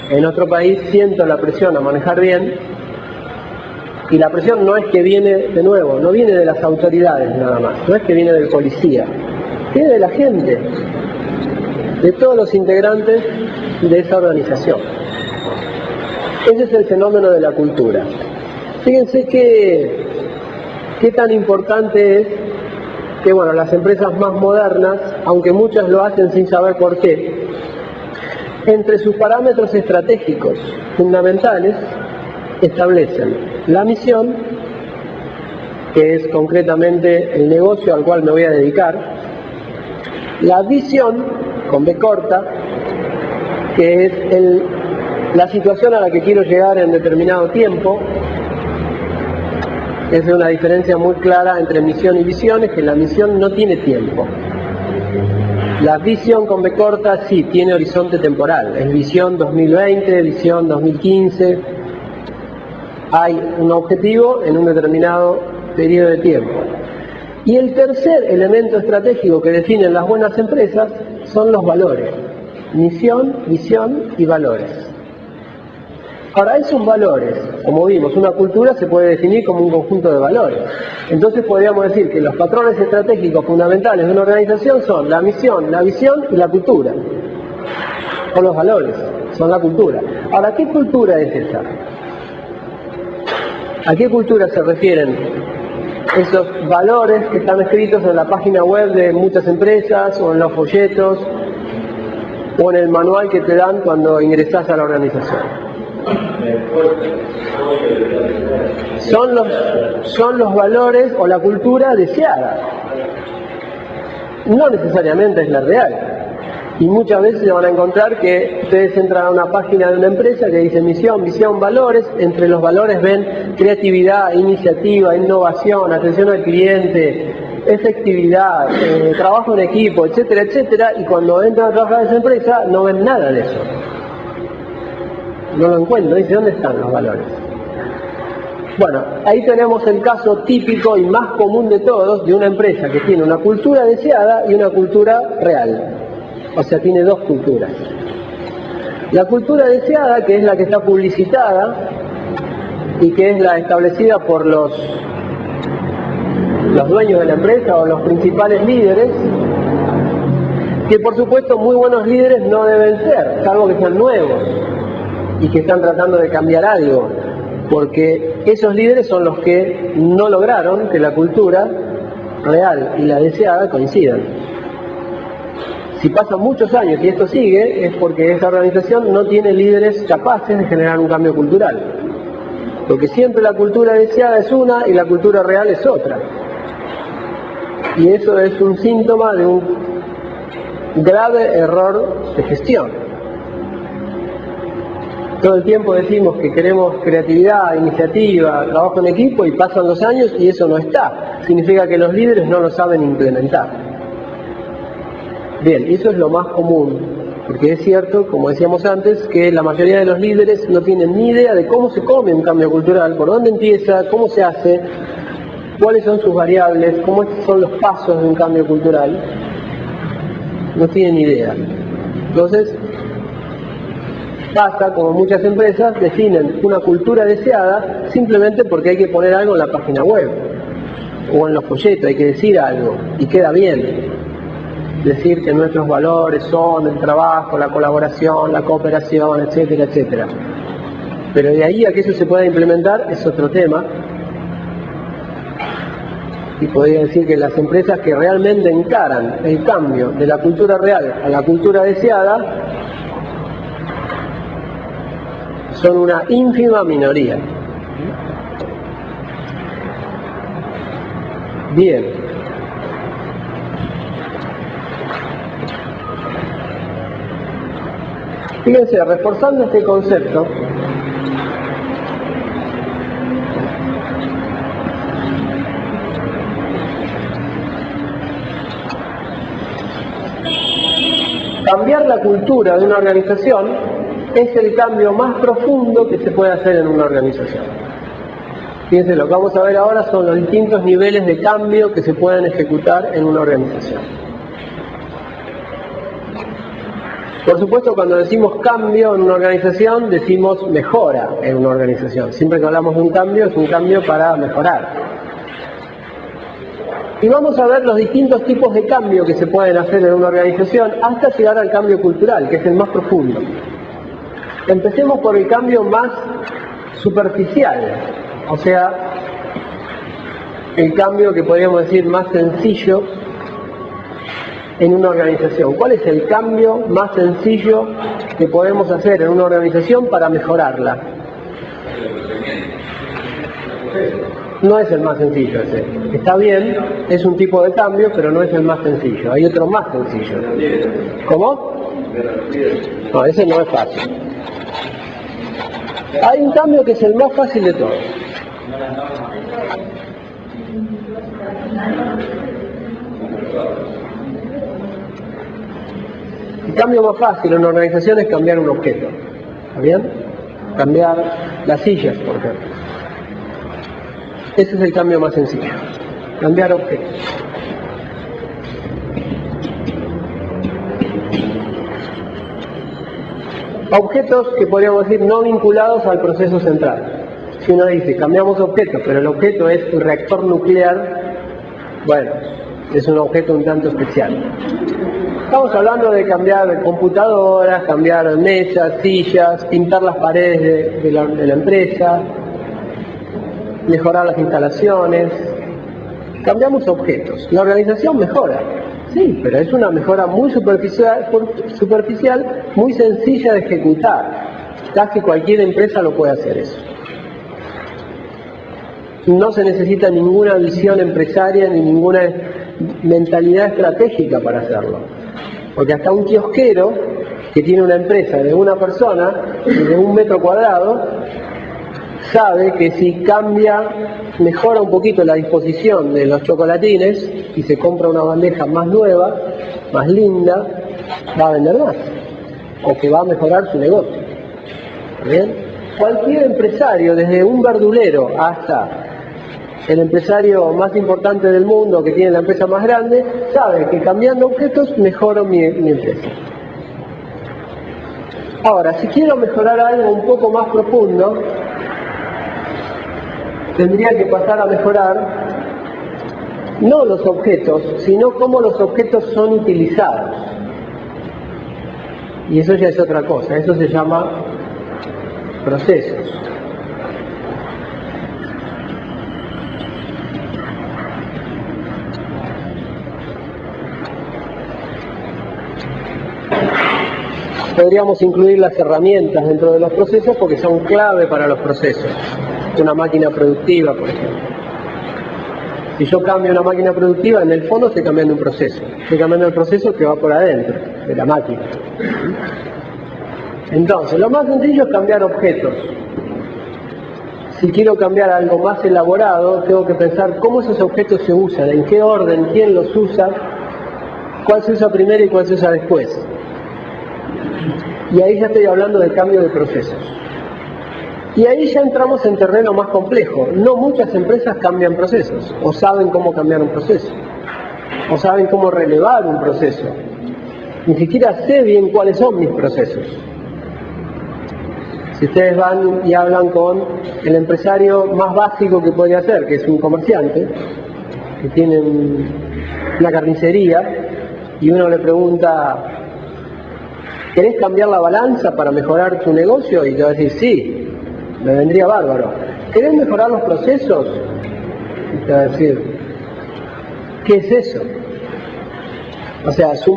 En otro país siento la presión a manejar bien, y la presión no es que viene, de nuevo, no viene de las autoridades nada más, no es que viene del policía, viene de la gente, de todos los integrantes de esa organización. Ese es el fenómeno de la cultura. Fíjense qué tan importante es que, bueno, las empresas más modernas, aunque muchas lo hacen sin saber por qué, entre sus parámetros estratégicos fundamentales establecen la misión, que es concretamente el negocio al cual me voy a dedicar, la visión, con B corta, que es la situación a la que quiero llegar en determinado tiempo. Es una diferencia muy clara entre misión y visión, es que la misión no tiene tiempo. La visión con B corta sí tiene horizonte temporal, es visión 2020, visión 2015, hay un objetivo en un determinado periodo de tiempo. Y el tercer elemento estratégico que definen las buenas empresas son los valores, misión, visión y valores. Ahora, esos valores, como vimos, una cultura se puede definir como un conjunto de valores. Entonces podríamos decir que los patrones estratégicos fundamentales de una organización son la misión, la visión y la cultura. Son los valores, son la cultura. Ahora, ¿qué cultura es esa? ¿A qué cultura se refieren esos valores que están escritos en la página web de muchas empresas o en los folletos o en el manual que te dan cuando ingresás a la organización? Son los valores o la cultura deseada. No necesariamente es la real. Y muchas veces se van a encontrar que ustedes entran a una página de una empresa que dice misión, visión, valores. Entre los valores ven creatividad, iniciativa, innovación, atención al cliente, efectividad, trabajo en equipo, etcétera, etcétera. Y cuando entran a trabajar en esa empresa no ven nada de eso. No lo encuentro, dice, ¿dónde están los valores? Bueno, ahí tenemos el caso típico y más común de todos de una empresa que tiene una cultura deseada y una cultura real. O sea, tiene dos culturas. La cultura deseada, que es la que está publicitada y que es la establecida por los dueños de la empresa o los principales líderes, que por supuesto muy buenos líderes no deben ser, salvo que sean nuevos y que están tratando de cambiar algo, porque esos líderes son los que no lograron que la cultura real y la deseada coincidan. Si pasan muchos años y esto sigue, es porque esa organización no tiene líderes capaces de generar un cambio cultural. Porque siempre la cultura deseada es una y la cultura real es otra. Y eso es un síntoma de un grave error de gestión. Todo el tiempo decimos que queremos creatividad, iniciativa, trabajo en equipo y pasan los años y eso no está. Significa que los líderes no lo saben implementar. Bien, eso es lo más común Porque es cierto, como decíamos antes, que la mayoría de los líderes no tienen ni idea de cómo se come un cambio cultural, por dónde empieza, cómo se hace, cuáles son sus variables, cómo son los pasos de un cambio cultural. No tienen ni idea. Entonces, pasa como muchas empresas definen una cultura deseada simplemente porque hay que poner algo en la página web o en los folletos, hay que decir algo y queda bien. Decir que nuestros valores son el trabajo, la colaboración, la cooperación, etcétera, etcétera. Pero de ahí a que eso se pueda implementar es otro tema. Y podría decir que las empresas que realmente encaran el cambio de la cultura real a la cultura deseada son una ínfima minoría. Bien. Fíjense, reforzando este concepto, cambiar la cultura de una organización es el cambio más profundo que se puede hacer en una organización. Fíjense, lo que vamos a ver ahora son los distintos niveles de cambio que se pueden ejecutar en una organización. Por supuesto, cuando decimos cambio en una organización, decimos mejora en una organización. Siempre que hablamos de un cambio, es un cambio para mejorar. Y vamos a ver los distintos tipos de cambio que se pueden hacer en una organización hasta llegar al cambio cultural, que es el más profundo. Empecemos por el cambio más superficial, o sea, el cambio que podríamos decir más sencillo en una organización. ¿Cuál es el cambio más sencillo que podemos hacer en una organización para mejorarla? No es el más sencillo ese. Está bien, es un tipo de cambio, pero no es el más sencillo. Hay otro más sencillo. ¿Cómo? No, ese no es fácil. Hay un cambio que es el más fácil de todos. El cambio más fácil en una organización es cambiar un objeto. ¿Está bien? Cambiar las sillas, por ejemplo. Ese es el cambio más sencillo. Cambiar objetos. Objetos que podríamos decir no vinculados al proceso central. Si uno dice cambiamos objetos, pero el objeto es el reactor nuclear, bueno, es un objeto un tanto especial. Estamos hablando de cambiar computadoras, cambiar mesas, sillas, pintar las paredes de la empresa, mejorar las instalaciones. Cambiamos objetos. La organización mejora. Sí, pero es una mejora muy superficial, muy sencilla de ejecutar. Casi cualquier empresa lo puede hacer eso. No se necesita ninguna visión empresaria ni ninguna mentalidad estratégica para hacerlo. Porque hasta un kiosquero que tiene una empresa de una persona y de 1 metro cuadrado sabe que si mejora un poquito la disposición de los chocolatines y se compra una bandeja más nueva, más linda, va a vender más o que va a mejorar su negocio. ¿Bien? Cualquier empresario, desde un verdulero hasta el empresario más importante del mundo que tiene la empresa más grande, sabe que cambiando objetos mejoro mi empresa. Ahora, si quiero mejorar algo un poco más profundo, tendría que pasar a mejorar no los objetos, sino cómo los objetos son utilizados. Y eso ya es otra cosa, eso se llama procesos. Podríamos incluir las herramientas dentro de los procesos porque son clave para los procesos. Una máquina productiva, por ejemplo. Si yo cambio una máquina productiva, en el fondo estoy cambiando un proceso. Estoy cambiando el proceso que va por adentro de la máquina. Entonces, lo más sencillo es cambiar objetos. Si quiero cambiar algo más elaborado, tengo que pensar cómo esos objetos se usan, en qué orden, quién los usa, cuál se usa primero y cuál se usa después. Y ahí ya estoy hablando de cambio de procesos. Y ahí ya entramos en terreno más complejo. No muchas empresas cambian procesos, o saben cómo cambiar un proceso, o saben cómo relevar un proceso. Ni siquiera sé bien cuáles son mis procesos. Si ustedes van y hablan con el empresario más básico que podría ser, que es un comerciante, que tiene una carnicería, y uno le pregunta, ¿querés cambiar la balanza para mejorar tu negocio? Y te va a decir, sí, me vendría bárbaro. ¿Querés mejorar los procesos? Y te va a decir, ¿qué es eso? O sea, su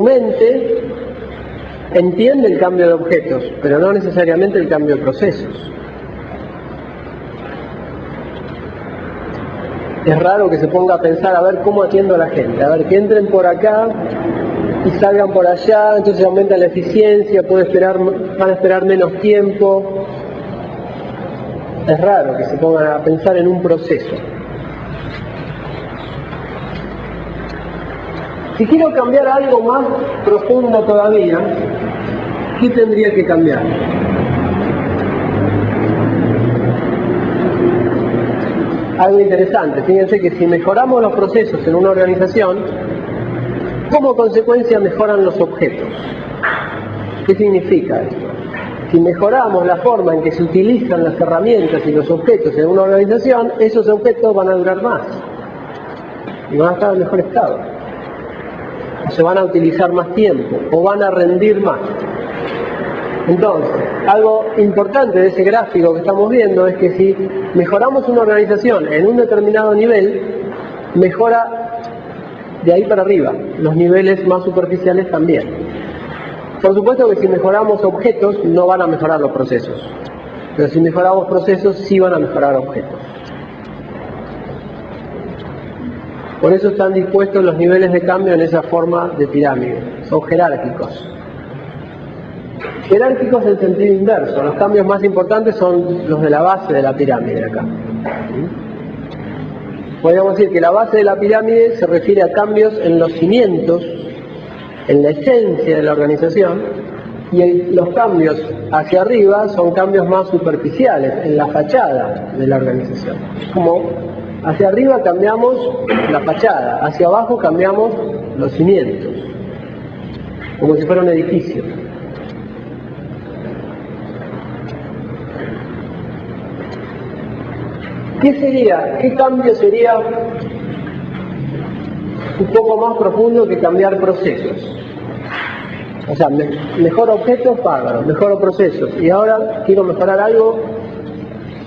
mente entiende el cambio de objetos, pero no necesariamente el cambio de procesos. Es raro que se ponga a pensar a ver cómo atiendo a la gente, a ver que entren por acá y salgan por allá, entonces aumenta la eficiencia, van a esperar menos tiempo. Es raro que se pongan a pensar en un proceso. Si quiero cambiar algo más profundo todavía, ¿qué tendría que cambiar? Algo interesante, fíjense que si mejoramos los procesos en una organización, como consecuencia mejoran los objetos. ¿Qué significa esto? Si mejoramos la forma en que se utilizan las herramientas y los objetos en una organización, esos objetos van a durar más y van a estar en mejor estado, o se van a utilizar más tiempo, o van a rendir más. Entonces, algo importante de ese gráfico que estamos viendo es que si mejoramos una organización en un determinado nivel, mejora de ahí para arriba, los niveles más superficiales también. Por supuesto que si mejoramos objetos no van a mejorar los procesos, pero si mejoramos procesos sí van a mejorar objetos. Por eso están dispuestos los niveles de cambio en esa forma de pirámide, son jerárquicos. Jerárquicos en sentido inverso, los cambios más importantes son los de la base de la pirámide acá. Podríamos decir que la base de la pirámide se refiere a cambios en los cimientos, en la esencia de la organización, y los cambios hacia arriba son cambios más superficiales, en la fachada de la organización. Como hacia arriba cambiamos la fachada, hacia abajo cambiamos los cimientos, como si fuera un edificio. ¿Qué cambio sería un poco más profundo que cambiar procesos? O sea, mejor objetos, bárbaro, mejor procesos. Y ahora quiero mejorar algo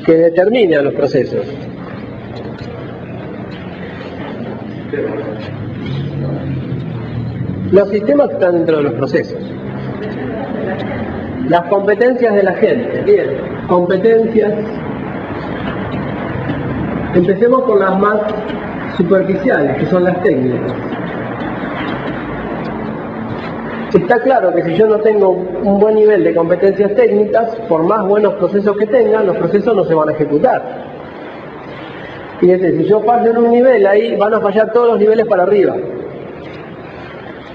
que determine a los procesos. Los sistemas están dentro de los procesos. Las competencias de la gente. Bien, competencias. Empecemos con las más superficiales, que son las técnicas. Está claro que si yo no tengo un buen nivel de competencias técnicas, por más buenos procesos que tenga, los procesos no se van a ejecutar. Fíjense, si yo fallo en un nivel, ahí van a fallar todos los niveles para arriba.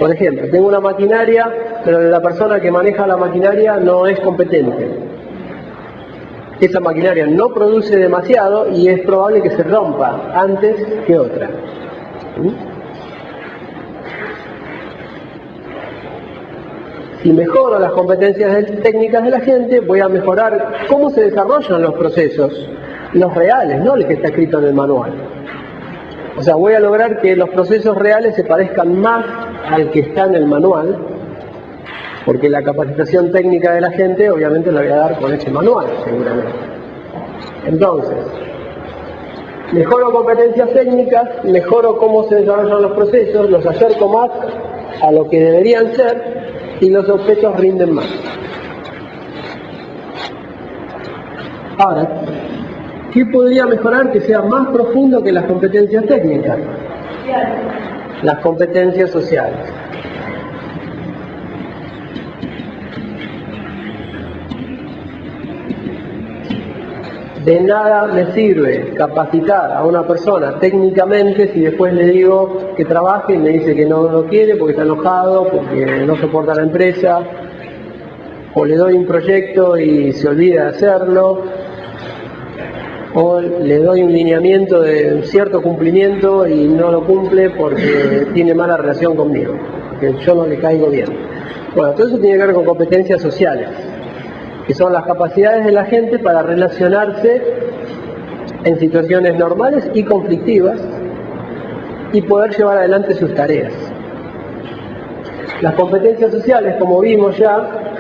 Por ejemplo, tengo una maquinaria, pero la persona que maneja la maquinaria no es competente. Esa maquinaria no produce demasiado y es probable que se rompa antes que otra. Si mejoro las competencias técnicas de la gente, voy a mejorar cómo se desarrollan los procesos, los reales, no el que está escrito en el manual. O sea, voy a lograr que los procesos reales se parezcan más al que está en el manual, porque la capacitación técnica de la gente obviamente la voy a dar con ese manual, seguramente. Entonces, mejoro competencias técnicas, mejoro cómo se desarrollan los procesos, los acerco más a lo que deberían ser y los objetos rinden más. Ahora, ¿qué podría mejorar que sea más profundo que las competencias técnicas? Las competencias sociales. De nada me sirve capacitar a una persona técnicamente si después le digo que trabaje y me dice que no lo quiere porque está enojado, porque no soporta la empresa, o le doy un proyecto y se olvida de hacerlo, o le doy un lineamiento de cierto cumplimiento y no lo cumple porque tiene mala relación conmigo, porque yo no le caigo bien. Bueno, todo eso tiene que ver con competencias sociales, que son las capacidades de la gente para relacionarse en situaciones normales y conflictivas y poder llevar adelante sus tareas. Las competencias sociales, como vimos ya,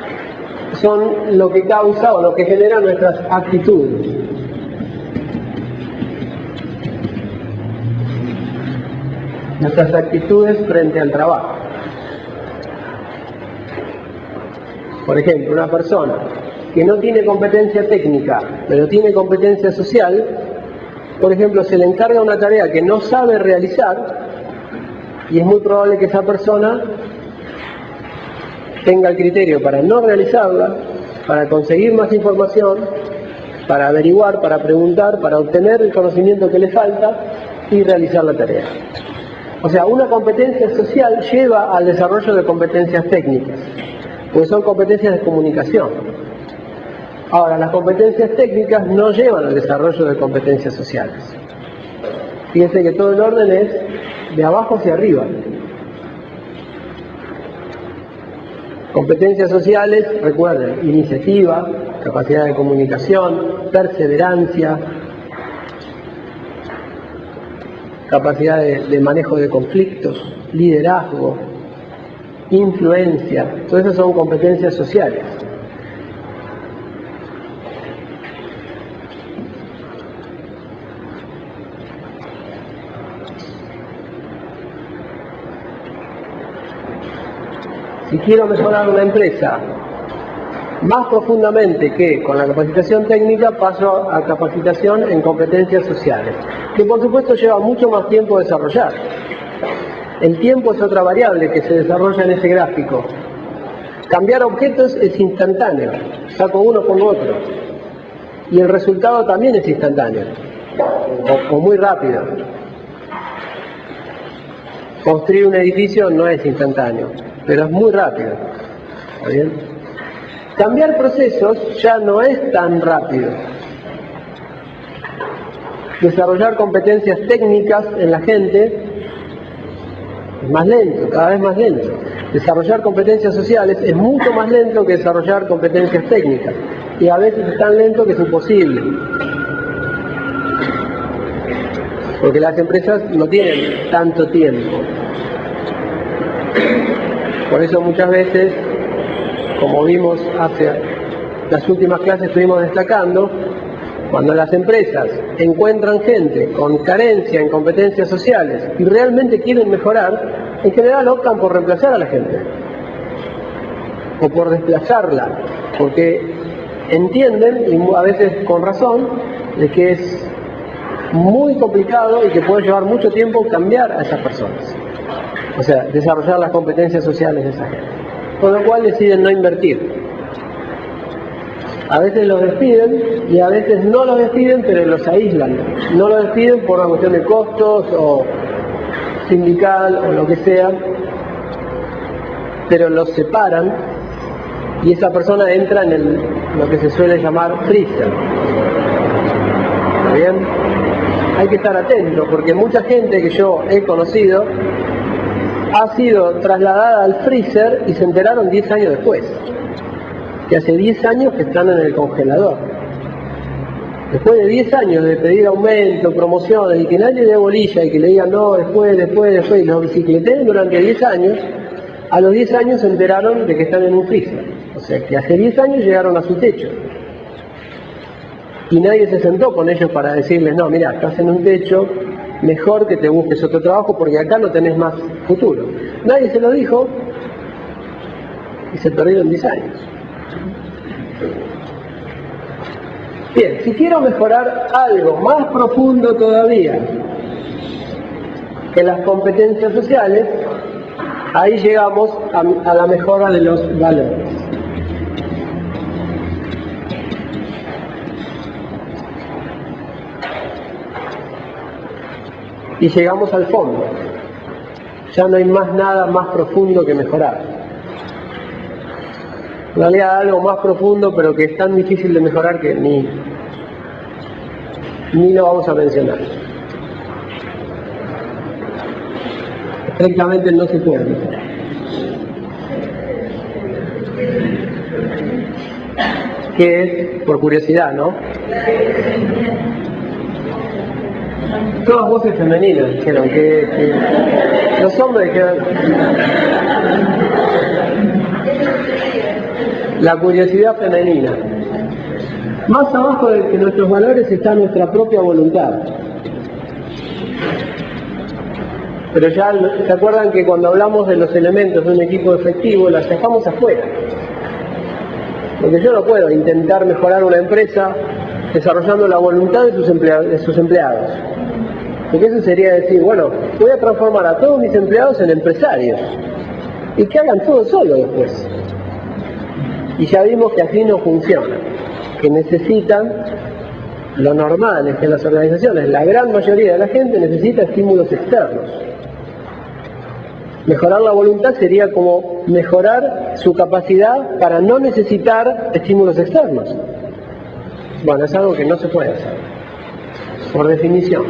son lo que causa o lo que genera nuestras actitudes. Nuestras actitudes frente al trabajo. Por ejemplo, una persona que no tiene competencia técnica, pero tiene competencia social, por ejemplo, se le encarga una tarea que no sabe realizar, y es muy probable que esa persona tenga el criterio para no realizarla, para conseguir más información, para averiguar, para preguntar, para obtener el conocimiento que le falta y realizar la tarea. O sea, una competencia social lleva al desarrollo de competencias técnicas, pues son competencias de comunicación. Ahora, las competencias técnicas no llevan al desarrollo de competencias sociales. Fíjense que todo el orden es de abajo hacia arriba. Competencias sociales, recuerden, iniciativa, capacidad de comunicación, perseverancia, capacidad de manejo de conflictos, liderazgo, influencia, todas esas son competencias sociales. Si quiero mejorar una empresa más profundamente que con la capacitación técnica, paso a capacitación en competencias sociales, que por supuesto lleva mucho más tiempo desarrollar. El tiempo es otra variable que se desarrolla en ese gráfico. Cambiar objetos es instantáneo, saco uno con otro, y el resultado también es instantáneo, o muy rápido. Construir un edificio no es instantáneo, pero es muy rápido. ¿Está bien? Cambiar procesos ya no es tan rápido. Desarrollar competencias técnicas en la gente es más lento, cada vez más lento. Desarrollar competencias sociales es mucho más lento que desarrollar competencias técnicas, y a veces es tan lento que es imposible. Porque las empresas no tienen tanto tiempo. Por eso muchas veces, como vimos hace las últimas clases estuvimos destacando, cuando las empresas encuentran gente con carencia en competencias sociales y realmente quieren mejorar, en general optan por reemplazar a la gente o por desplazarla, porque entienden, y a veces con razón, de que es muy complicado y que puede llevar mucho tiempo cambiar a esas personas. O sea, desarrollar las competencias sociales de esa gente. Con lo cual deciden no invertir. A veces los despiden y a veces no los despiden, pero los aíslan. No los despiden por una cuestión de costos o sindical o lo que sea, pero los separan y esa persona entra en lo que se suele llamar freezer. ¿Está bien? Hay que estar atento porque mucha gente que yo he conocido ha sido trasladada al freezer y se enteraron 10 años después. Que hace 10 años que están en el congelador. Después de 10 años de pedir aumento, promociones y que nadie le dé bolilla y que le digan no, después, y los bicicleteen durante 10 años, a los 10 años se enteraron de que están en un freezer. O sea que hace 10 años llegaron a su techo. Y nadie se sentó con ellos para decirles, no, mira, estás en un techo, mejor que te busques otro trabajo porque acá no tenés más futuro. Nadie se lo dijo y se perdieron 10 años. Bien, si quiero mejorar algo más profundo todavía que las competencias sociales, ahí llegamos a la mejora de los valores. y llegamos al fondo. Ya no hay más nada más profundo que mejorar. En realidad algo más profundo, pero que es tan difícil de mejorar que ni lo vamos a mencionar. Estrictamente no se puede mejorar. Que es, por curiosidad, ¿no? Todas voces femeninas dijeron que los hombres dijeron la curiosidad femenina. Más abajo de que nuestros valores está nuestra propia voluntad. Pero ya se acuerdan que cuando hablamos de los elementos de un equipo efectivo, las dejamos afuera. Porque yo no puedo intentar mejorar una empresa desarrollando la voluntad de sus empleados. Porque eso sería decir, bueno, voy a transformar a todos mis empleados en empresarios. Y que hagan todo solo después. Y ya vimos que así no funciona. Que necesitan, lo normal es que en las organizaciones, la gran mayoría de la gente necesita estímulos externos. Mejorar la voluntad sería como mejorar su capacidad para no necesitar estímulos externos. Bueno, es algo que no se puede hacer, por definición.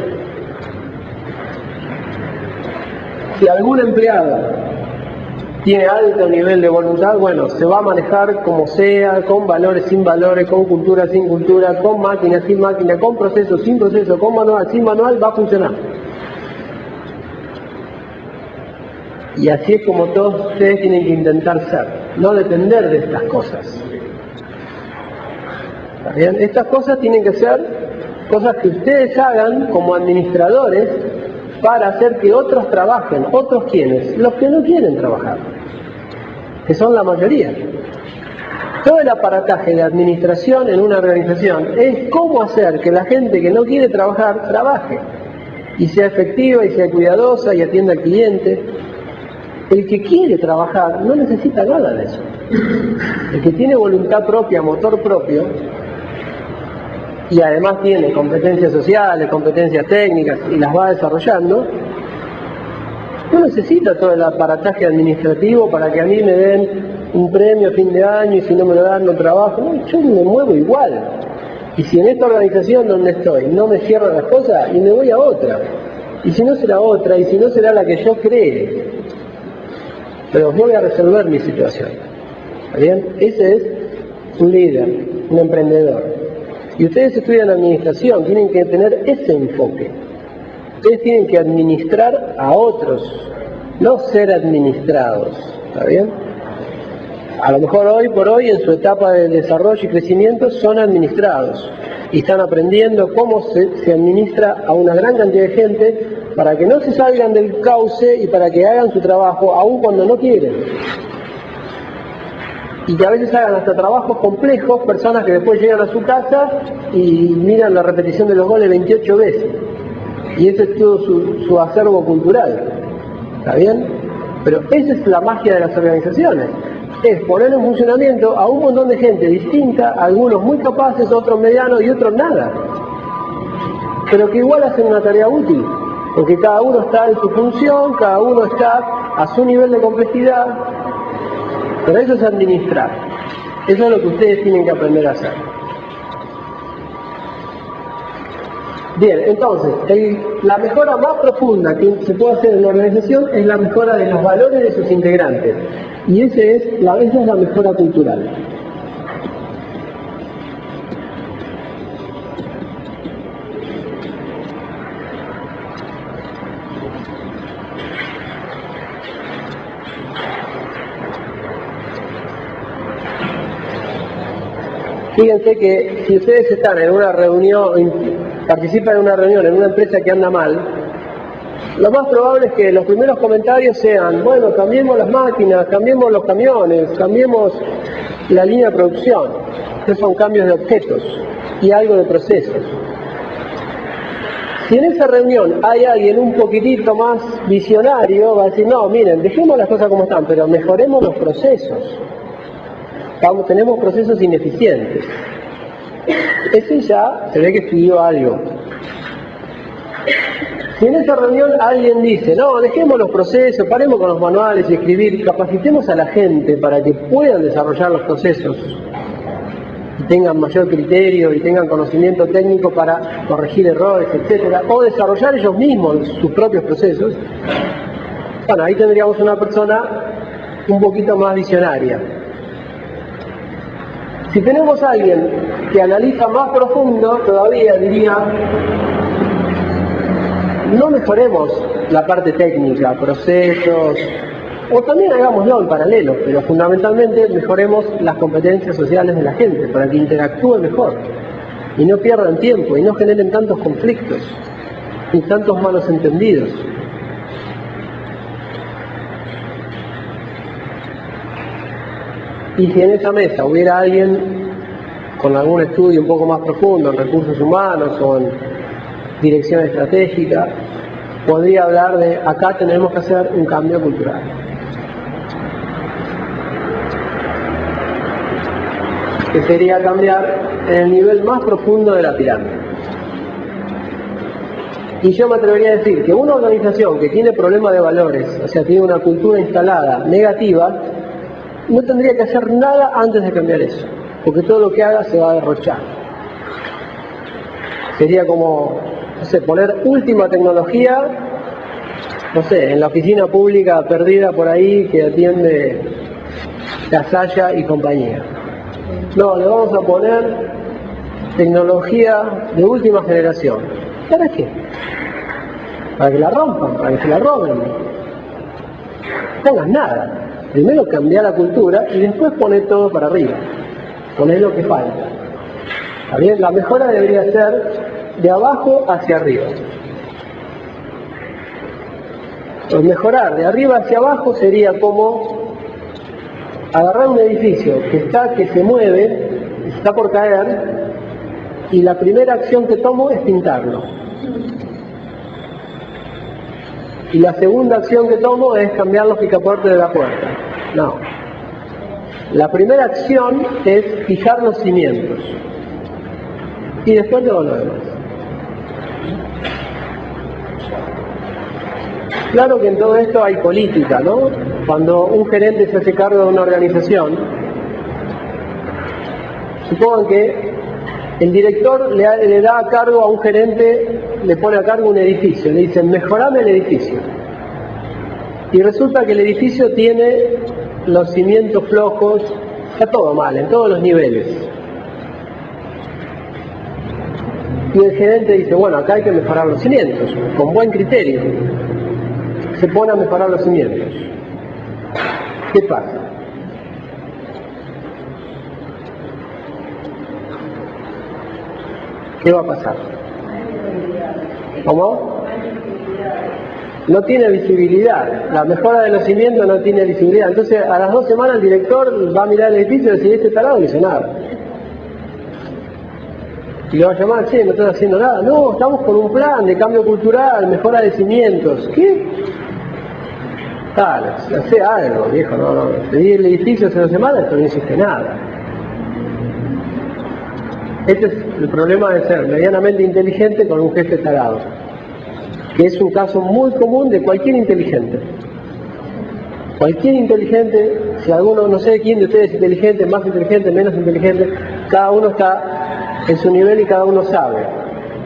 Si algún empleado tiene alto nivel de voluntad, bueno, se va a manejar como sea, con valores sin valores, con cultura sin cultura, con máquina sin máquina, con proceso sin proceso, con manual sin manual, va a funcionar. Y así es como todos ustedes tienen que intentar ser, no depender de estas cosas. ¿Está bien? Estas cosas tienen que ser cosas que ustedes hagan como administradores para hacer que otros trabajen. ¿Otros quiénes? Los que no quieren trabajar, que son la mayoría. Todo el aparataje de administración en una organización es cómo hacer que la gente que no quiere trabajar, trabaje. Y sea efectiva, y sea cuidadosa, y atienda al cliente. El que quiere trabajar no necesita nada de eso. El que tiene voluntad propia, motor propio, y además tiene competencias sociales, competencias técnicas, y las va desarrollando, no necesita todo el aparataje administrativo para que a mí me den un premio a fin de año y si no me lo dan no trabajo. No, yo me muevo igual. Y si en esta organización donde estoy no me cierran las cosas, y me voy a otra. Y si no será otra, y si no será la que yo cree. Pero yo voy a resolver mi situación. ¿Está bien? Ese es un líder, un emprendedor. Y ustedes estudian administración, tienen que tener ese enfoque. Ustedes tienen que administrar a otros, no ser administrados. ¿Está bien? A lo mejor hoy por hoy, en su etapa de desarrollo y crecimiento, son administrados. Y están aprendiendo cómo se administra a una gran cantidad de gente para que no se salgan del cauce y para que hagan su trabajo aun cuando no quieren. Y que a veces hagan hasta trabajos complejos, personas que después llegan a su casa y miran la repetición de los goles 28 veces. Y ese es todo su acervo cultural. ¿Está bien? Pero esa es la magia de las organizaciones. Es poner en funcionamiento a un montón de gente distinta, algunos muy capaces, otros medianos y otros nada. Pero que igual hacen una tarea útil. Porque cada uno está en su función, cada uno está a su nivel de complejidad. Pero eso es administrar. Eso es lo que ustedes tienen que aprender a hacer. Bien, entonces, la mejora más profunda que se puede hacer en la organización es la mejora de los valores de sus integrantes. Y esa es la mejora cultural. Fíjense que si ustedes están en una reunión, participan en una reunión en una empresa que anda mal, lo más probable es que los primeros comentarios sean, bueno, cambiemos las máquinas, cambiemos los camiones, cambiemos la línea de producción. Estos son cambios de objetos y algo de procesos. Si en esa reunión hay alguien un poquitito más visionario, va a decir, no, miren, dejemos las cosas como están, pero mejoremos los procesos. Tenemos procesos ineficientes. Ese ya se ve que estudió algo. Si en esa reunión alguien dice, no, dejemos los procesos, paremos con los manuales y escribir, capacitemos a la gente para que puedan desarrollar los procesos y tengan mayor criterio y tengan conocimiento técnico para corregir errores, etcétera, o desarrollar ellos mismos sus propios procesos, bueno, ahí tendríamos una persona un poquito más visionaria. Si tenemos a alguien que analiza más profundo, todavía diría, no mejoremos la parte técnica, procesos, o también hagámoslo en paralelo, pero fundamentalmente mejoremos las competencias sociales de la gente para que interactúe mejor y no pierdan tiempo y no generen tantos conflictos y tantos malos entendidos. Y si en esa mesa hubiera alguien con algún estudio un poco más profundo en recursos humanos o en dirección estratégica, podría hablar de acá tenemos que hacer un cambio cultural. Que sería cambiar en el nivel más profundo de la pirámide. Y yo me atrevería a decir que una organización que tiene problemas de valores, o sea, tiene una cultura instalada negativa, no tendría que hacer nada antes de cambiar eso, porque todo lo que haga se va a derrochar. Sería como, no sé, poner última tecnología, no sé, en la oficina pública perdida por ahí que atiende Casalla y compañía. No, le vamos a poner tecnología de última generación. ¿Para qué? Para que la rompan, para que se la roben. No hagas nada. Primero cambiar la cultura y después poner todo para arriba. Poner lo que falta. ¿Está bien? La mejora debería ser de abajo hacia arriba. Pues mejorar de arriba hacia abajo sería como agarrar un edificio que se mueve, está por caer, y la primera acción que tomo es pintarlo. Y la segunda acción que tomo es cambiar los picaportes de la puerta. No. La primera acción es fijar los cimientos. Y después todo lo demás. Claro que en todo esto hay política, ¿no? Cuando un gerente se hace cargo de una organización, supongan que el director le da a cargo a un gerente, le pone a cargo un edificio, le dicen, mejorame el edificio. Y resulta que el edificio tiene los cimientos flojos, está todo mal, en todos los niveles. Y el gerente dice, bueno, acá hay que mejorar los cimientos, con buen criterio. Se pone a mejorar los cimientos. ¿Qué pasa? ¿Qué va a pasar? ¿Cómo? No tiene visibilidad. La mejora de los cimientos no tiene visibilidad. Entonces, a las 2 semanas el director va a mirar el edificio y decir, este tarado no hizo nada. Y le va a llamar, che, no estás haciendo nada. No, estamos con un plan de cambio cultural, mejora de cimientos. ¿Qué? Dale, hace algo, viejo, no. Pedí el edificio hace 2 semanas, esto no hiciste nada. Este es el problema de ser medianamente inteligente con un jefe tarado, que es un caso muy común de cualquier inteligente. Cualquier inteligente, si alguno, no sé quién de ustedes es inteligente, más inteligente, menos inteligente, cada uno está en su nivel y cada uno sabe.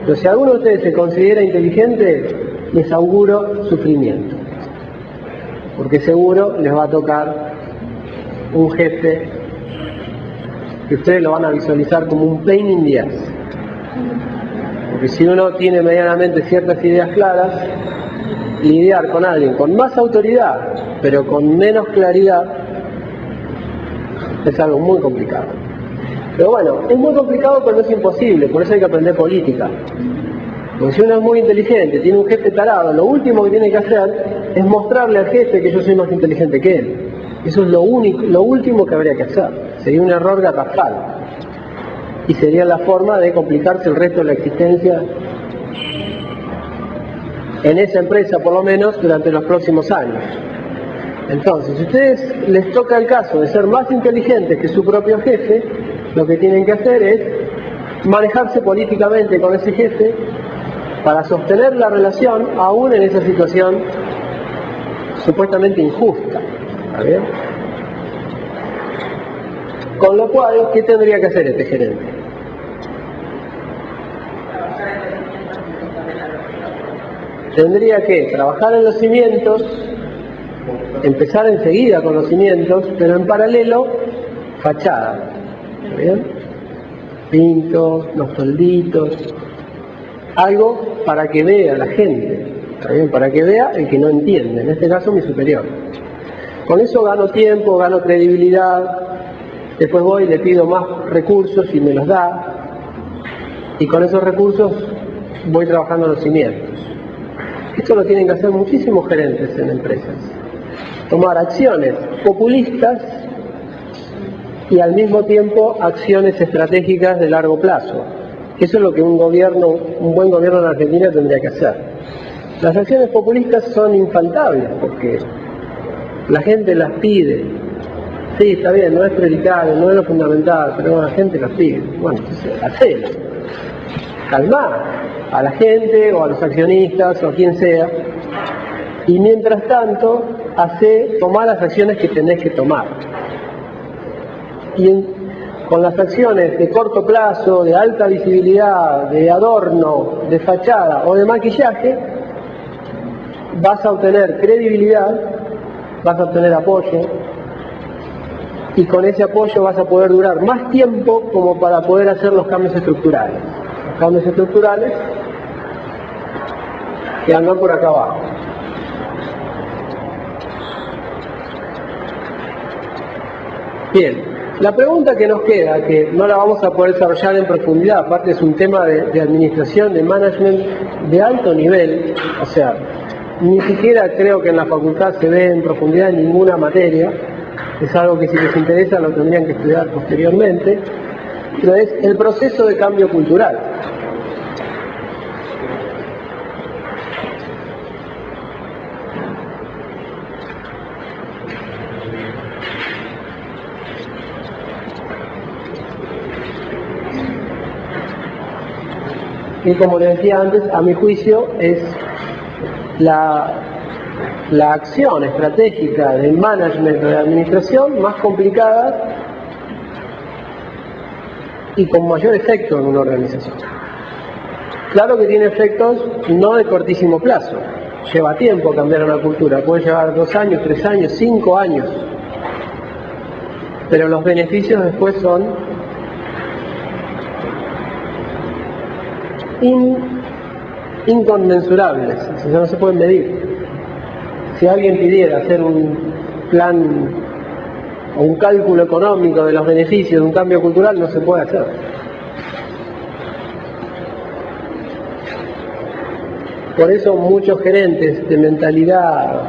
Pero si alguno de ustedes se considera inteligente, les auguro sufrimiento. Porque seguro les va a tocar un jefe que ustedes lo van a visualizar como un pain in the ass. Porque si uno tiene medianamente ciertas ideas claras, lidiar con alguien con más autoridad, pero con menos claridad, es algo muy complicado. Pero bueno, es muy complicado, pero no es imposible, por eso hay que aprender política. Porque si uno es muy inteligente, tiene un jefe tarado, lo último que tiene que hacer es mostrarle al jefe que yo soy más inteligente que él. Eso es lo último que habría que hacer. Sería un error garrafal. Y sería la forma de complicarse el resto de la existencia en esa empresa, por lo menos, durante los próximos años. Entonces, si a ustedes les toca el caso de ser más inteligentes que su propio jefe, lo que tienen que hacer es manejarse políticamente con ese jefe para sostener la relación aún en esa situación supuestamente injusta. ¿Está bien? Con lo cual, ¿qué tendría que hacer este gerente? Tendría que trabajar en los cimientos, empezar enseguida con los cimientos, pero en paralelo, fachada. ¿Está bien? Pintos, los tolditos, algo para que vea la gente, ¿está bien? Para que vea el que no entiende, en este caso mi superior. Con eso gano tiempo, gano credibilidad, después voy y le pido más recursos y me los da, y con esos recursos voy trabajando en los cimientos. Esto lo tienen que hacer muchísimos gerentes en empresas. Tomar acciones populistas y al mismo tiempo acciones estratégicas de largo plazo. Eso es lo que un buen gobierno en Argentina tendría que hacer. Las acciones populistas son infaltables porque la gente las pide. Sí, está bien, no es prioritario, no es lo fundamental, pero la gente las pide. Bueno, entonces, hacelo. Calmar a la gente o a los accionistas o a quien sea. Y mientras tanto, tomar las acciones que tenés que tomar. Y con las acciones de corto plazo, de alta visibilidad, de adorno, de fachada o de maquillaje, vas a obtener credibilidad, vas a obtener apoyo, y con ese apoyo vas a poder durar más tiempo como para poder hacer los cambios estructurales. Los cambios estructurales que andan por acá abajo. Bien, la pregunta que nos queda, que no la vamos a poder desarrollar en profundidad, aparte es un tema de administración, de management de alto nivel, o sea, ni siquiera creo que en la facultad se ve en profundidad en ninguna materia, es algo que si les interesa lo tendrían que estudiar posteriormente, pero es el proceso de cambio cultural. Y como les decía antes, a mi juicio es la acción estratégica de management o de administración más complicada y con mayor efecto en una organización. Claro que tiene efectos no de cortísimo plazo, lleva tiempo cambiar una cultura, puede llevar 2 años, 3 años, 5 años, pero los beneficios después son inconmensurables, o sea, no se pueden medir. Si alguien pidiera hacer un plan o un cálculo económico de los beneficios de un cambio cultural, no se puede hacer. Por eso muchos gerentes de mentalidad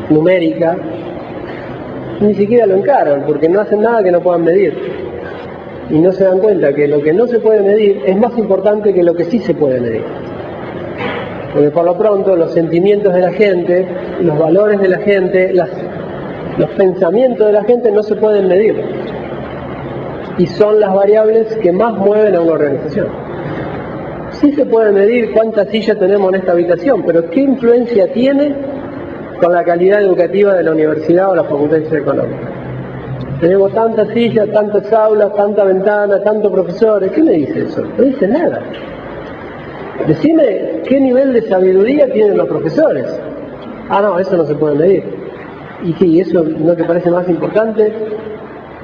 numérica ni siquiera lo encaran, porque no hacen nada que no puedan medir. Y no se dan cuenta que lo que no se puede medir es más importante que lo que sí se puede medir. Porque por lo pronto los sentimientos de la gente, los valores de la gente, los pensamientos de la gente no se pueden medir. Y son las variables que más mueven a una organización. Sí se puede medir cuántas sillas tenemos en esta habitación, pero ¿qué influencia tiene con la calidad educativa de la universidad o la Facultad de Ciencias Económicas? Tenemos tantas sillas, tantas aulas, tanta ventana, tantos profesores. ¿Qué me dice eso? No dice nada. Decime qué nivel de sabiduría tienen los profesores. Ah, no, eso no se puede medir. ¿Y qué? ¿Y eso no te parece más importante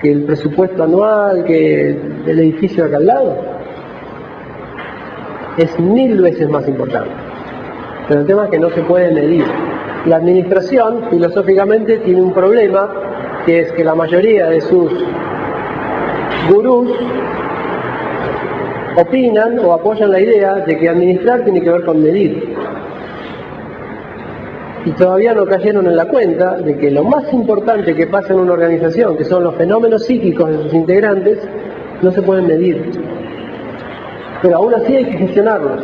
que el presupuesto anual, que el edificio de acá al lado? Es 1000 veces más importante. Pero el tema es que no se puede medir. La administración, filosóficamente, tiene un problema, que es que la mayoría de sus gurús opinan o apoyan la idea de que administrar tiene que ver con medir. Y todavía no cayeron en la cuenta de que lo más importante que pasa en una organización, que son los fenómenos psíquicos de sus integrantes, no se pueden medir. Pero aún así hay que gestionarlos,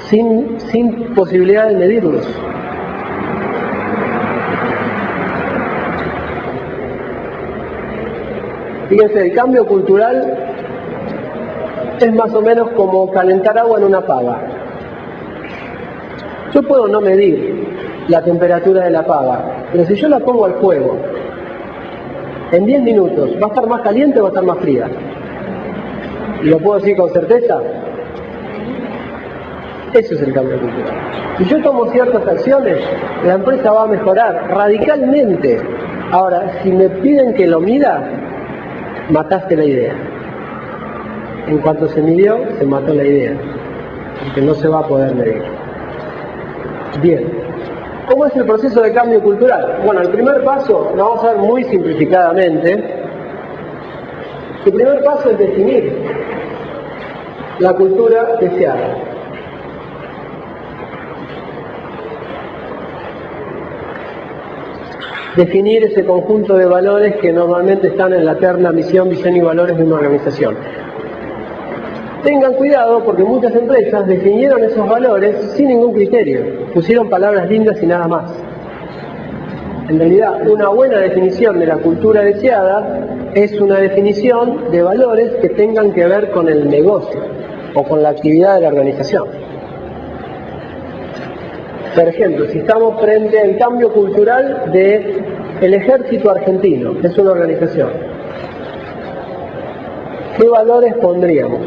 sin posibilidad de medirlos. Fíjense, el cambio cultural es más o menos como calentar agua en una pava. Yo puedo no medir la temperatura de la pava, pero si yo la pongo al fuego, en 10 minutos, ¿va a estar más caliente o va a estar más fría? ¿Y lo puedo decir con certeza? Eso es el cambio cultural. Si yo tomo ciertas acciones, la empresa va a mejorar radicalmente. Ahora, si me piden que lo mida, mataste la idea. En cuanto se midió, se mató la idea, porque no se va a poder medir. Bien, ¿cómo es el proceso de cambio cultural? Bueno, el primer paso, lo vamos a ver muy simplificadamente. El primer paso es definir la cultura deseada. Definir ese conjunto de valores que normalmente están en la terna misión, visión y valores de una organización. Tengan cuidado porque muchas empresas definieron esos valores sin ningún criterio, pusieron palabras lindas y nada más. En realidad, una buena definición de la cultura deseada es una definición de valores que tengan que ver con el negocio o con la actividad de la organización. Por ejemplo, si estamos frente al cambio cultural del ejército argentino, es una organización, ¿qué valores pondríamos?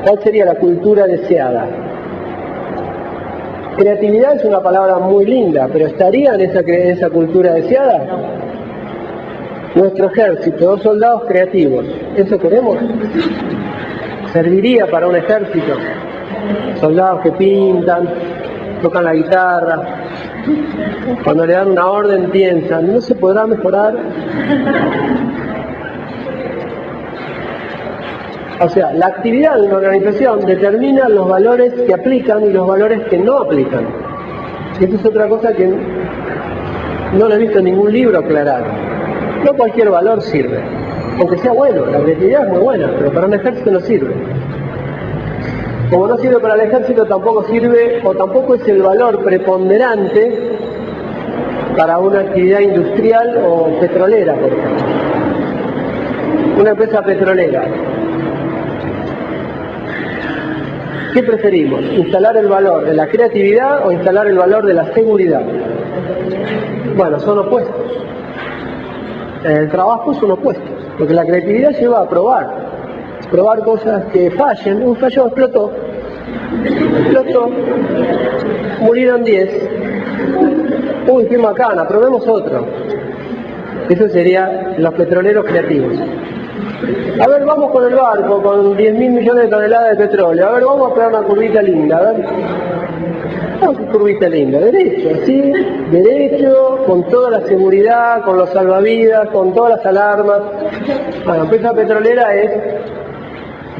¿Cuál sería la cultura deseada? Creatividad es una palabra muy linda, pero ¿estaría en esa cultura deseada? Nuestro ejército, 2 soldados creativos, ¿eso queremos? ¿Serviría para un ejército? Soldados que pintan, tocan la guitarra, cuando le dan una orden piensan, ¿no se podrá mejorar? O sea, la actividad de una organización determina los valores que aplican y los valores que no aplican. Y esta es otra cosa que no lo he visto en ningún libro aclarar. No cualquier valor sirve, aunque sea bueno, la creatividad es muy buena, pero para un ejército no sirve. Como no sirve para el ejército, tampoco sirve o tampoco es el valor preponderante para una actividad industrial o petrolera, por ejemplo. Una empresa petrolera. ¿Qué preferimos? ¿Instalar el valor de la creatividad o instalar el valor de la seguridad? Bueno, son opuestos. En el trabajo son opuestos, porque la creatividad lleva a probar cosas que fallen. Un fallo, explotó, murieron 10. Uy, qué macana, probemos otro. Eso sería los petroleros creativos. A ver, vamos con el barco, con 10.000 millones de toneladas de petróleo. A ver, vamos a pegar una curvita linda, a ver. ¿Qué curvita linda? Derecho, ¿sí? Derecho, con toda la seguridad, con los salvavidas, con todas las alarmas. Bueno, empresa petrolera es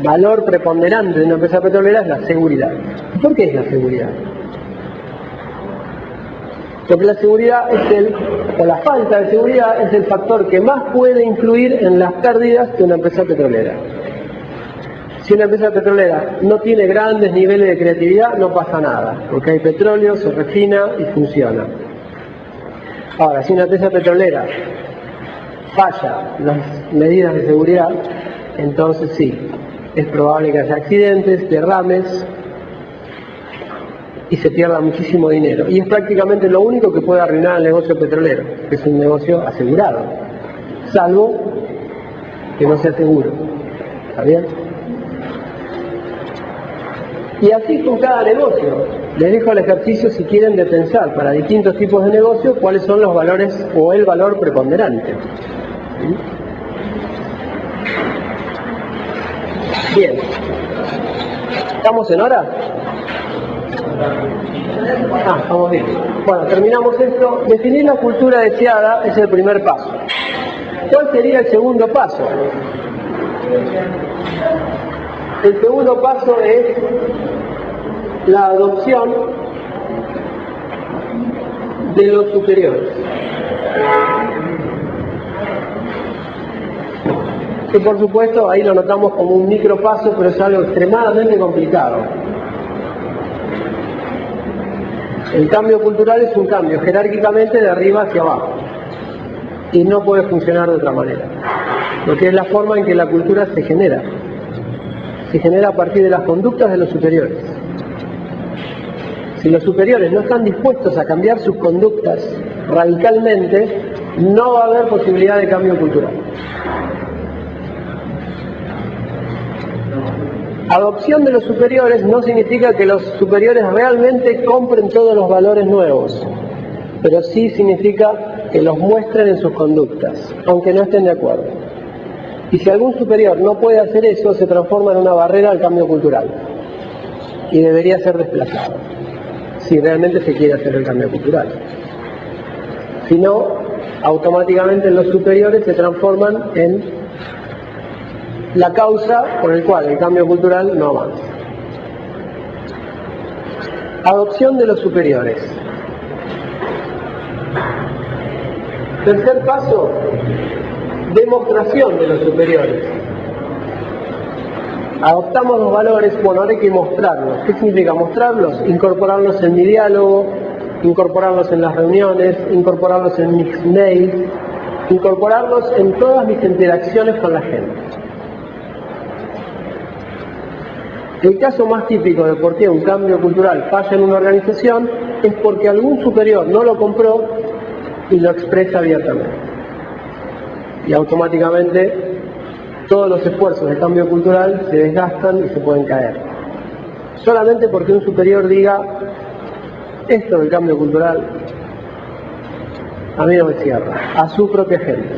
valor preponderante de una empresa petrolera es la seguridad. ¿Por qué es la seguridad? Porque la seguridad o la falta de seguridad es el factor que más puede influir en las pérdidas de una empresa petrolera. Si una empresa petrolera no tiene grandes niveles de creatividad, no pasa nada, porque hay petróleo, se refina y funciona. Ahora, si una empresa petrolera falla las medidas de seguridad, entonces sí, es probable que haya accidentes, derrames y se pierda muchísimo dinero. Y es prácticamente lo único que puede arruinar el negocio petrolero, que es un negocio asegurado, salvo que no sea seguro. ¿Está bien? Y así con cada negocio. Les dejo el ejercicio, si quieren, de pensar para distintos tipos de negocios cuáles son los valores o el valor preponderante. Bien. ¿Estamos en hora? Vamos bien. Bueno, terminamos esto. Definir la cultura deseada es el primer paso. ¿Cuál sería el segundo paso? El segundo paso es la adopción de los superiores. Que por supuesto ahí lo notamos como un micropaso, pero es algo extremadamente complicado. El cambio cultural es un cambio jerárquicamente de arriba hacia abajo y no puede funcionar de otra manera, porque es la forma en que la cultura se genera a partir de las conductas de los superiores. Si los superiores no están dispuestos a cambiar sus conductas radicalmente, no va a haber posibilidad de cambio cultural. Adopción de los superiores no significa que los superiores realmente compren todos los valores nuevos, pero sí significa que los muestren en sus conductas, aunque no estén de acuerdo. Y si algún superior no puede hacer eso, se transforma en una barrera al cambio cultural y debería ser desplazado, si realmente se quiere hacer el cambio cultural. Si no, automáticamente los superiores se transforman en la causa por la cual el cambio cultural no avanza. Adopción de los superiores. Tercer paso, demostración de los superiores. Adoptamos los valores, bueno, ahora hay que mostrarlos. ¿Qué significa mostrarlos? Incorporarlos en mi diálogo, incorporarlos en las reuniones, incorporarlos en mis mails, incorporarlos en todas mis interacciones con la gente. El caso más típico de por qué un cambio cultural falla en una organización es porque algún superior no lo compró y lo expresa abiertamente. Y automáticamente todos los esfuerzos de cambio cultural se desgastan y se pueden caer. Solamente porque un superior diga, esto del cambio cultural a mí no me cierra, a su propia gente.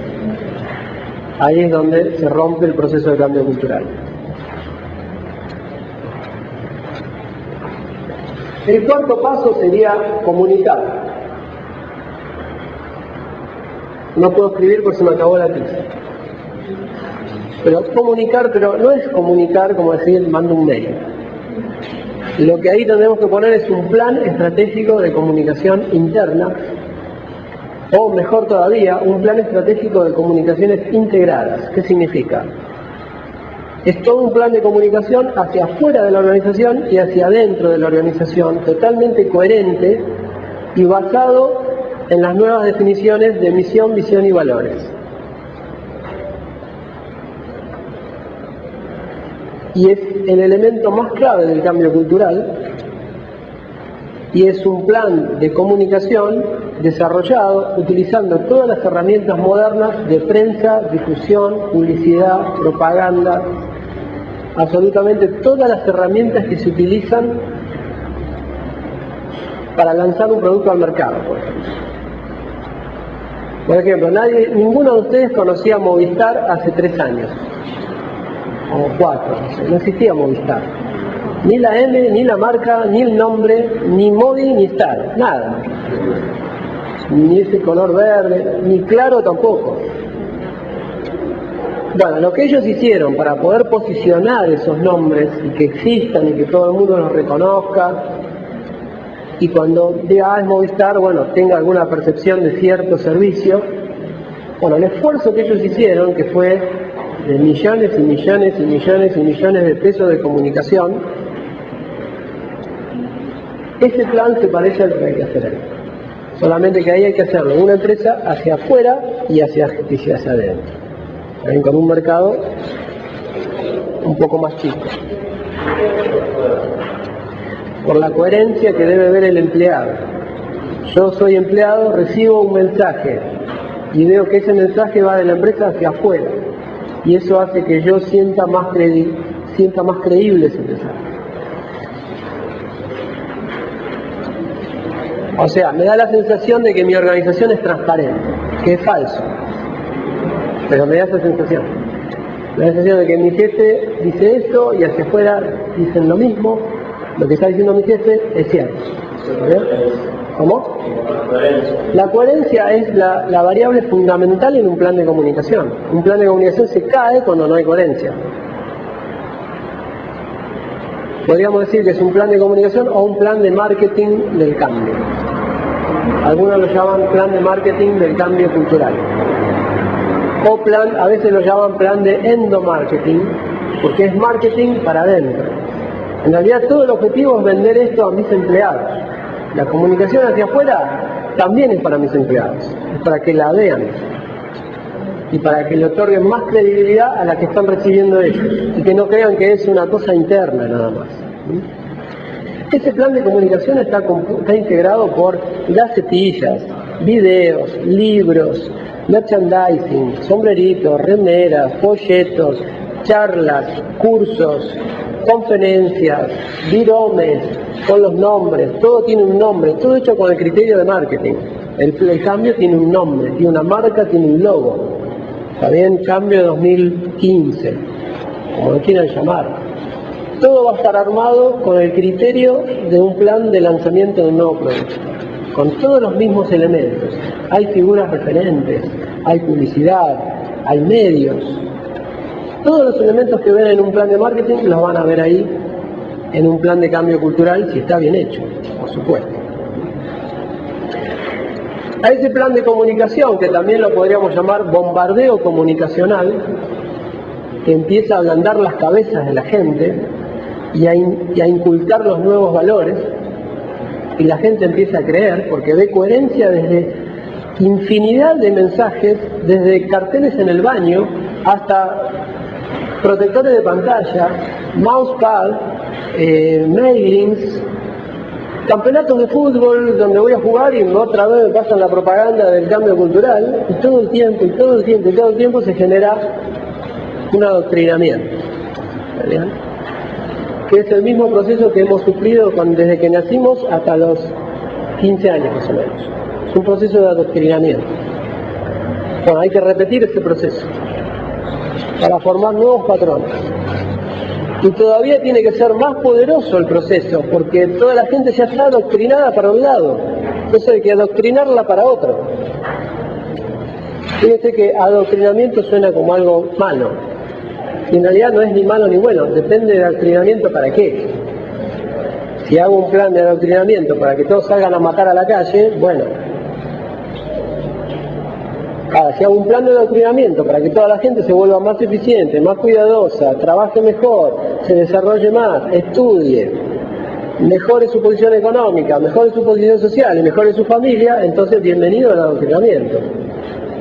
Ahí es donde se rompe el proceso de cambio cultural. El cuarto paso sería comunicar. No puedo escribir porque se me acabó la tiza. Pero comunicar, pero no es comunicar como decir mando un mail. Lo que ahí tendremos que poner es un plan estratégico de comunicación interna, o mejor todavía, un plan estratégico de comunicaciones integradas. ¿Qué significa? Es todo un plan de comunicación hacia afuera de la organización y hacia adentro de la organización, totalmente coherente y basado en las nuevas definiciones de misión, visión y valores. Y es el elemento más clave del cambio cultural, y es un plan de comunicación desarrollado utilizando todas las herramientas modernas de prensa, difusión, publicidad, propaganda, absolutamente todas las herramientas que se utilizan para lanzar un producto al mercado, por ejemplo. Por ejemplo, ninguno de ustedes conocía Movistar hace 3 años, o 4, no existía Movistar. Ni la M, ni la marca, ni el nombre, ni Movi, ni Star, nada. Ni ese color verde, ni claro tampoco. Bueno, lo que ellos hicieron para poder posicionar esos nombres y que existan y que todo el mundo los reconozca, y cuando diga, es Movistar, bueno, tenga alguna percepción de cierto servicio, bueno, el esfuerzo que ellos hicieron, que fue de millones y millones y millones y millones de pesos de comunicación, ese plan se parece a lo que hay que hacer ahí. Solamente que ahí hay que hacerlo una empresa hacia afuera y hacia adentro. También con un mercado un poco más chico. Por la coherencia que debe ver el empleado. Yo soy empleado, recibo un mensaje y veo que ese mensaje va de la empresa hacia afuera. Y eso hace que yo sienta más creíble ese mensaje. O sea, me da la sensación de que mi organización es transparente, que es falso. Pero me da esa sensación. Me da la sensación de que mi jefe dice esto y hacia afuera dicen lo mismo. Lo que está diciendo mi jefe es cierto. ¿Bien? ¿Cómo? La coherencia es la variable fundamental en un plan de comunicación. Un plan de comunicación se cae cuando no hay coherencia. Podríamos decir que es un plan de comunicación o un plan de marketing del cambio. Algunos lo llaman plan de marketing del cambio cultural. O plan, a veces lo llaman plan de endomarketing, porque es marketing para adentro. En realidad todo el objetivo es vender esto a mis empleados. La comunicación hacia afuera también es para mis empleados, es para que la vean y para que le otorguen más credibilidad a la que están recibiendo ellos y que no crean que es una cosa interna nada más. Ese plan de comunicación está integrado por gacetillas, videos, libros, merchandising, sombreritos, remeras, folletos, charlas, cursos, conferencias, viromes, con los nombres, todo tiene un nombre, todo hecho con el criterio de marketing. El cambio tiene un nombre, tiene una marca, tiene un logo. Está bien, cambio 2015, como lo quieran llamar. Todo va a estar armado con el criterio de un plan de lanzamiento de un nuevo producto, con todos los mismos elementos. Hay figuras referentes, hay publicidad, hay medios. Todos los elementos que ven en un plan de marketing los van a ver ahí en un plan de cambio cultural, si está bien hecho, por supuesto. A ese plan de comunicación, que también lo podríamos llamar bombardeo comunicacional, que empieza a ablandar las cabezas de la gente y a inculcar los nuevos valores, y la gente empieza a creer porque ve coherencia desde infinidad de mensajes, desde carteles en el baño hasta protectores de pantalla, mousepad, mailings, campeonatos de fútbol donde voy a jugar y otra vez me pasan la propaganda del cambio cultural, y todo el tiempo se genera un adoctrinamiento, ¿verdad? Que es el mismo proceso que hemos sufrido desde que nacimos hasta los 15 años más o menos. Es un proceso de adoctrinamiento. Bueno, hay que repetir ese proceso para formar nuevos patrones. Y todavía tiene que ser más poderoso el proceso, porque toda la gente ya está adoctrinada para un lado, entonces hay que adoctrinarla para otro. Fíjense que adoctrinamiento suena como algo malo, y en realidad no es ni malo ni bueno, depende de adoctrinamiento para qué. Si hago un plan de adoctrinamiento para que todos salgan a matar a la calle, bueno. Ahora, si hago un plan de adoctrinamiento para que toda la gente se vuelva más eficiente, más cuidadosa, trabaje mejor, se desarrolle más, estudie, mejore su posición económica, mejore su posición social y mejore su familia, entonces bienvenido al adoctrinamiento.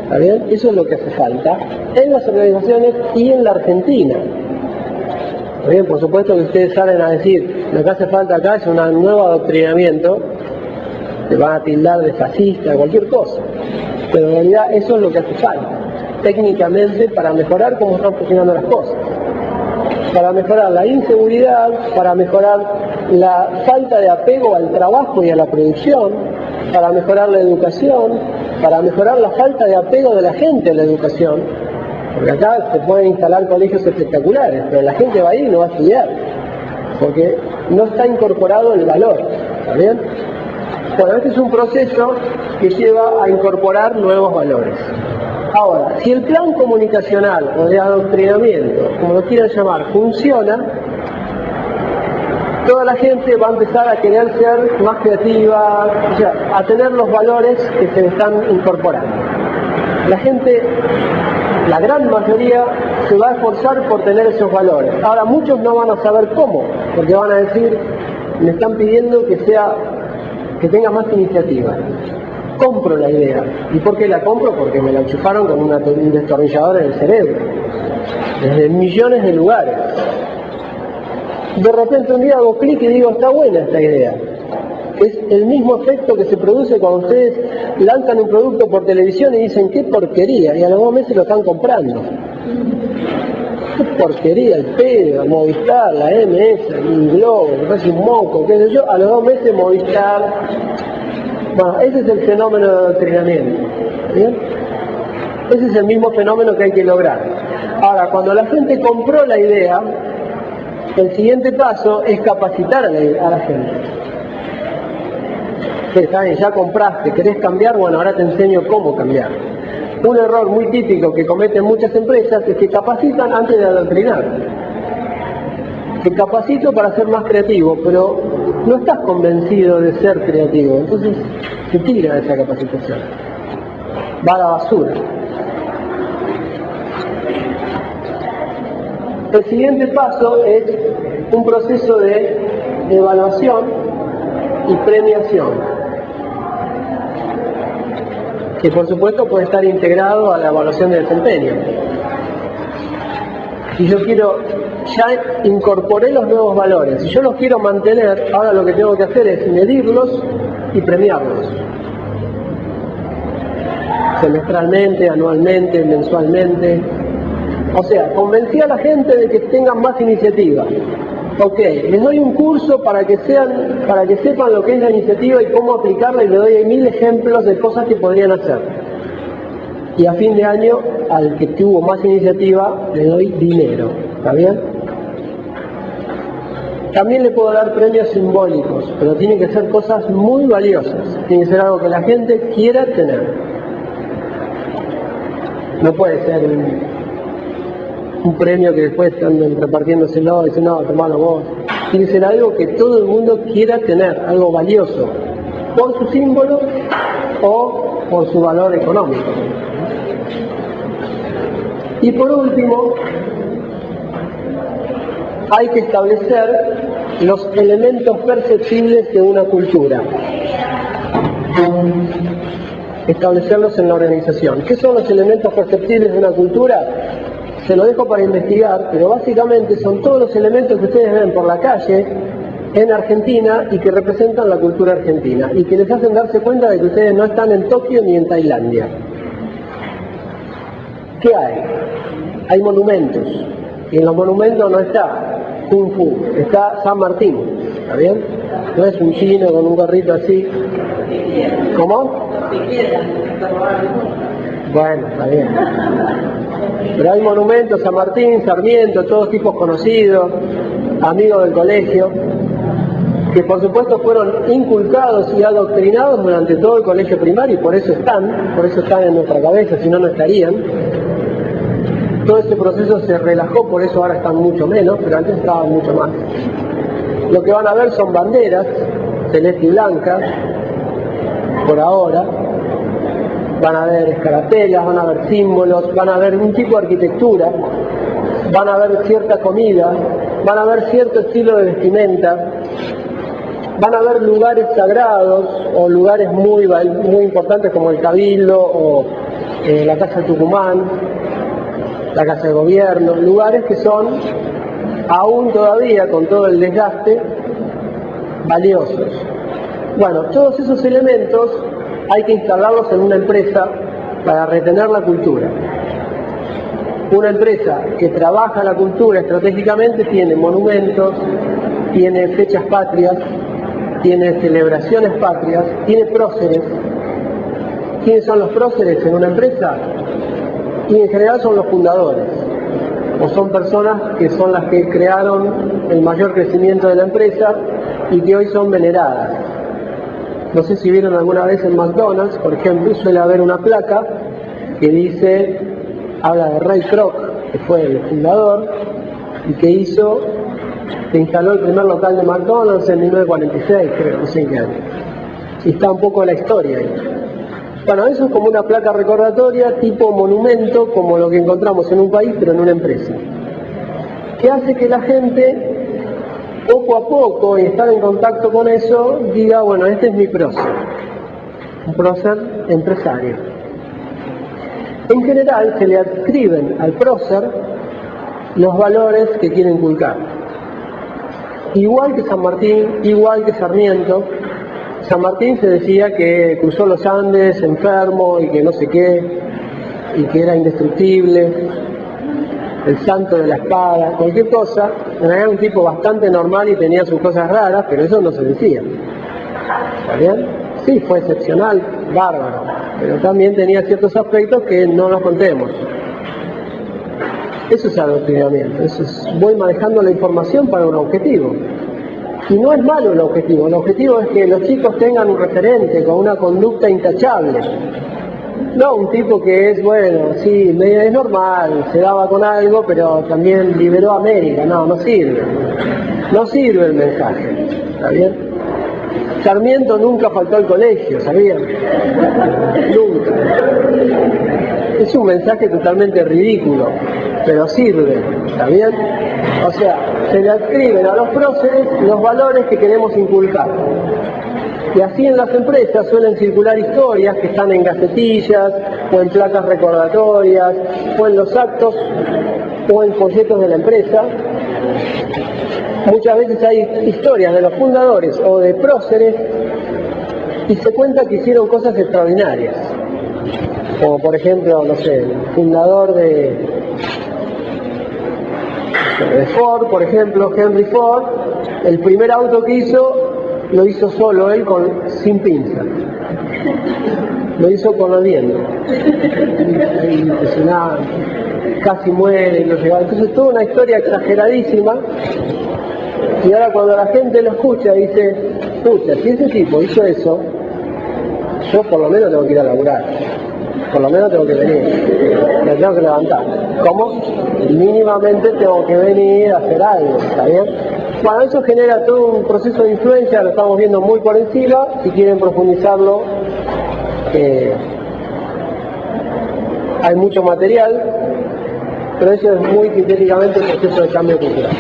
¿Está bien? Eso es lo que hace falta en las organizaciones y en la Argentina. ¿Está bien? Por supuesto que ustedes salen a decir, lo que hace falta acá es un nuevo adoctrinamiento, te van a tildar de fascista, cualquier cosa. Pero en realidad eso es lo que hace falta, técnicamente, para mejorar cómo están funcionando las cosas. Para mejorar la inseguridad, para mejorar la falta de apego al trabajo y a la producción, para mejorar la educación, para mejorar la falta de apego de la gente a la educación. Porque acá se pueden instalar colegios espectaculares, pero la gente va a ir y no va a estudiar, porque no está incorporado el valor. ¿Está bien? Bueno, este es un proceso que lleva a incorporar nuevos valores. Ahora, si el plan comunicacional o de adoctrinamiento, como lo quieran llamar, funciona, toda la gente va a empezar a querer ser más creativa, o sea, a tener los valores que se le están incorporando. La gente, la gran mayoría, se va a esforzar por tener esos valores. Ahora, muchos no van a saber cómo, porque van a decir, me están pidiendo que tenga más iniciativa. Compro la idea. ¿Y por qué la compro? Porque me la enchufaron con un destornillador en el cerebro. Desde millones de lugares. De repente un día hago clic y digo, está buena esta idea. Es el mismo efecto que se produce cuando ustedes lanzan un producto por televisión y dicen, qué porquería, y a los 2 meses lo están comprando. Qué porquería, el pedo, Movistar, la MS, el Globo, me parece un moco, qué sé yo, a los 2 meses Movistar. Bueno, ese es el fenómeno de adoctrinamiento. ¿Bien? Ese es el mismo fenómeno que hay que lograr. Ahora, cuando la gente compró la idea, el siguiente paso es capacitar a la gente. Está bien, ya compraste, ¿querés cambiar? Bueno, ahora te enseño cómo cambiar. Un error muy típico que cometen muchas empresas es que capacitan antes de adoctrinar. Te capacito para ser más creativo, pero no estás convencido de ser creativo, entonces se tira esa capacitación. Va a la basura. El siguiente paso es un proceso de evaluación y premiación, que por supuesto puede estar integrado a la evaluación de desempeño. Si yo quiero ya incorporé los nuevos valores. Si yo los quiero mantener, ahora lo que tengo que hacer es medirlos y premiarlos. Semestralmente, anualmente, mensualmente. O sea, convencí a la gente de que tengan más iniciativa. Ok, les doy un curso para que sepan lo que es la iniciativa y cómo aplicarla, y les doy 1000 ejemplos de cosas que podrían hacer. Y a fin de año, al que tuvo más iniciativa, le doy dinero. ¿Está bien? También le puedo dar premios simbólicos, pero tienen que ser cosas muy valiosas. Tiene que ser algo que la gente quiera tener. No puede ser un premio que después anden repartiéndoselo y dicen, no, tomalo vos. Tiene que ser algo que todo el mundo quiera tener, algo valioso, por su símbolo o por su valor económico. Y por último, hay que establecer los elementos perceptibles de una cultura. Establecerlos en la organización. ¿Qué son los elementos perceptibles de una cultura? Se lo dejo para investigar, pero básicamente son todos los elementos que ustedes ven por la calle en Argentina y que representan la cultura argentina y que les hacen darse cuenta de que ustedes no están en Tokio ni en Tailandia. ¿Qué hay? Hay monumentos, y en los monumentos no está Kung Fu, está San Martín, ¿está bien? No es un chino con un gorrito así. ¿Cómo? Bueno, está bien. Pero hay monumentos, San Martín, Sarmiento, todos tipos conocidos, amigos del colegio, que por supuesto fueron inculcados y adoctrinados durante todo el colegio primario y por eso están en nuestra cabeza, si no, no estarían. Todo este proceso se relajó, por eso ahora están mucho menos, pero antes estaban mucho más. Lo que van a ver son banderas, celeste y blanca, por ahora. Van a ver escarapelas, van a ver símbolos, van a ver un tipo de arquitectura, van a ver cierta comida, van a ver cierto estilo de vestimenta, van a ver lugares sagrados o lugares muy importantes como el Cabildo o la Casa de Tucumán, la Casa de Gobierno, lugares que son aún todavía con todo el desgaste valiosos. Bueno, todos esos elementos hay que instalarlos en una empresa para retener la cultura. Una empresa que trabaja la cultura estratégicamente tiene monumentos, tiene fechas patrias, tiene celebraciones patrias, tiene próceres. ¿Quiénes son los próceres en una empresa? Y en general son los fundadores, o son personas que son las que crearon el mayor crecimiento de la empresa y que hoy son veneradas. No sé si vieron alguna vez en McDonald's, por ejemplo, suele haber una placa que dice, habla de Ray Kroc, que fue el fundador, y que instaló el primer local de McDonald's en 1946, creo, no sé en qué año. Y está un poco la historia ahí. Bueno, eso es como una placa recordatoria, tipo monumento, como lo que encontramos en un país, pero en una empresa. Que hace que la gente, poco a poco, y estar en contacto con eso, diga, bueno, este es mi prócer. Un prócer empresario. En general, se le adscriben al prócer los valores que quiere inculcar. Igual que San Martín, igual que Sarmiento. San Martín se decía que cruzó los Andes enfermo y que no sé qué, y que era indestructible, el santo de la espada, cualquier cosa. Era un tipo bastante normal y tenía sus cosas raras, pero eso no se decía. ¿Está bien? Sí, fue excepcional, bárbaro, pero también tenía ciertos aspectos que no los contemos. Eso es adoctrinamiento, eso es, voy manejando la información para un objetivo. Y no es malo el objetivo es que los chicos tengan un referente con una conducta intachable. No un tipo que es, bueno, sí, es normal, se daba con algo, pero también liberó a América. No sirve. No sirve el mensaje, ¿está bien? Sarmiento nunca faltó al colegio, ¿sabían? Nunca. Es un mensaje totalmente ridículo, pero sirve, ¿está bien? O sea, se le adscriben a los próceres los valores que queremos inculcar. Y así en las empresas suelen circular historias que están en gacetillas, o en placas recordatorias, o en los actos, o en folletos de la empresa, muchas veces hay historias de los fundadores o de próceres y se cuenta que hicieron cosas extraordinarias. Como por ejemplo, no sé, el fundador de Ford, por ejemplo, Henry Ford, el primer auto que hizo, lo hizo solo él sin pinza. Lo hizo con los dientes. Impresionante. Casi muere y no llegaba. Entonces toda una historia exageradísima. Y ahora cuando la gente lo escucha dice, escucha, si ese tipo hizo eso, yo por lo menos tengo que ir a laburar. Por lo menos tengo que venir. Me tengo que levantar. ¿Cómo? Mínimamente tengo que venir a hacer algo, ¿está bien? Bueno, eso genera todo un proceso de influencia, lo estamos viendo muy por encima. Si quieren profundizarlo, hay mucho material, pero eso es muy sintéticamente el proceso de cambio cultural.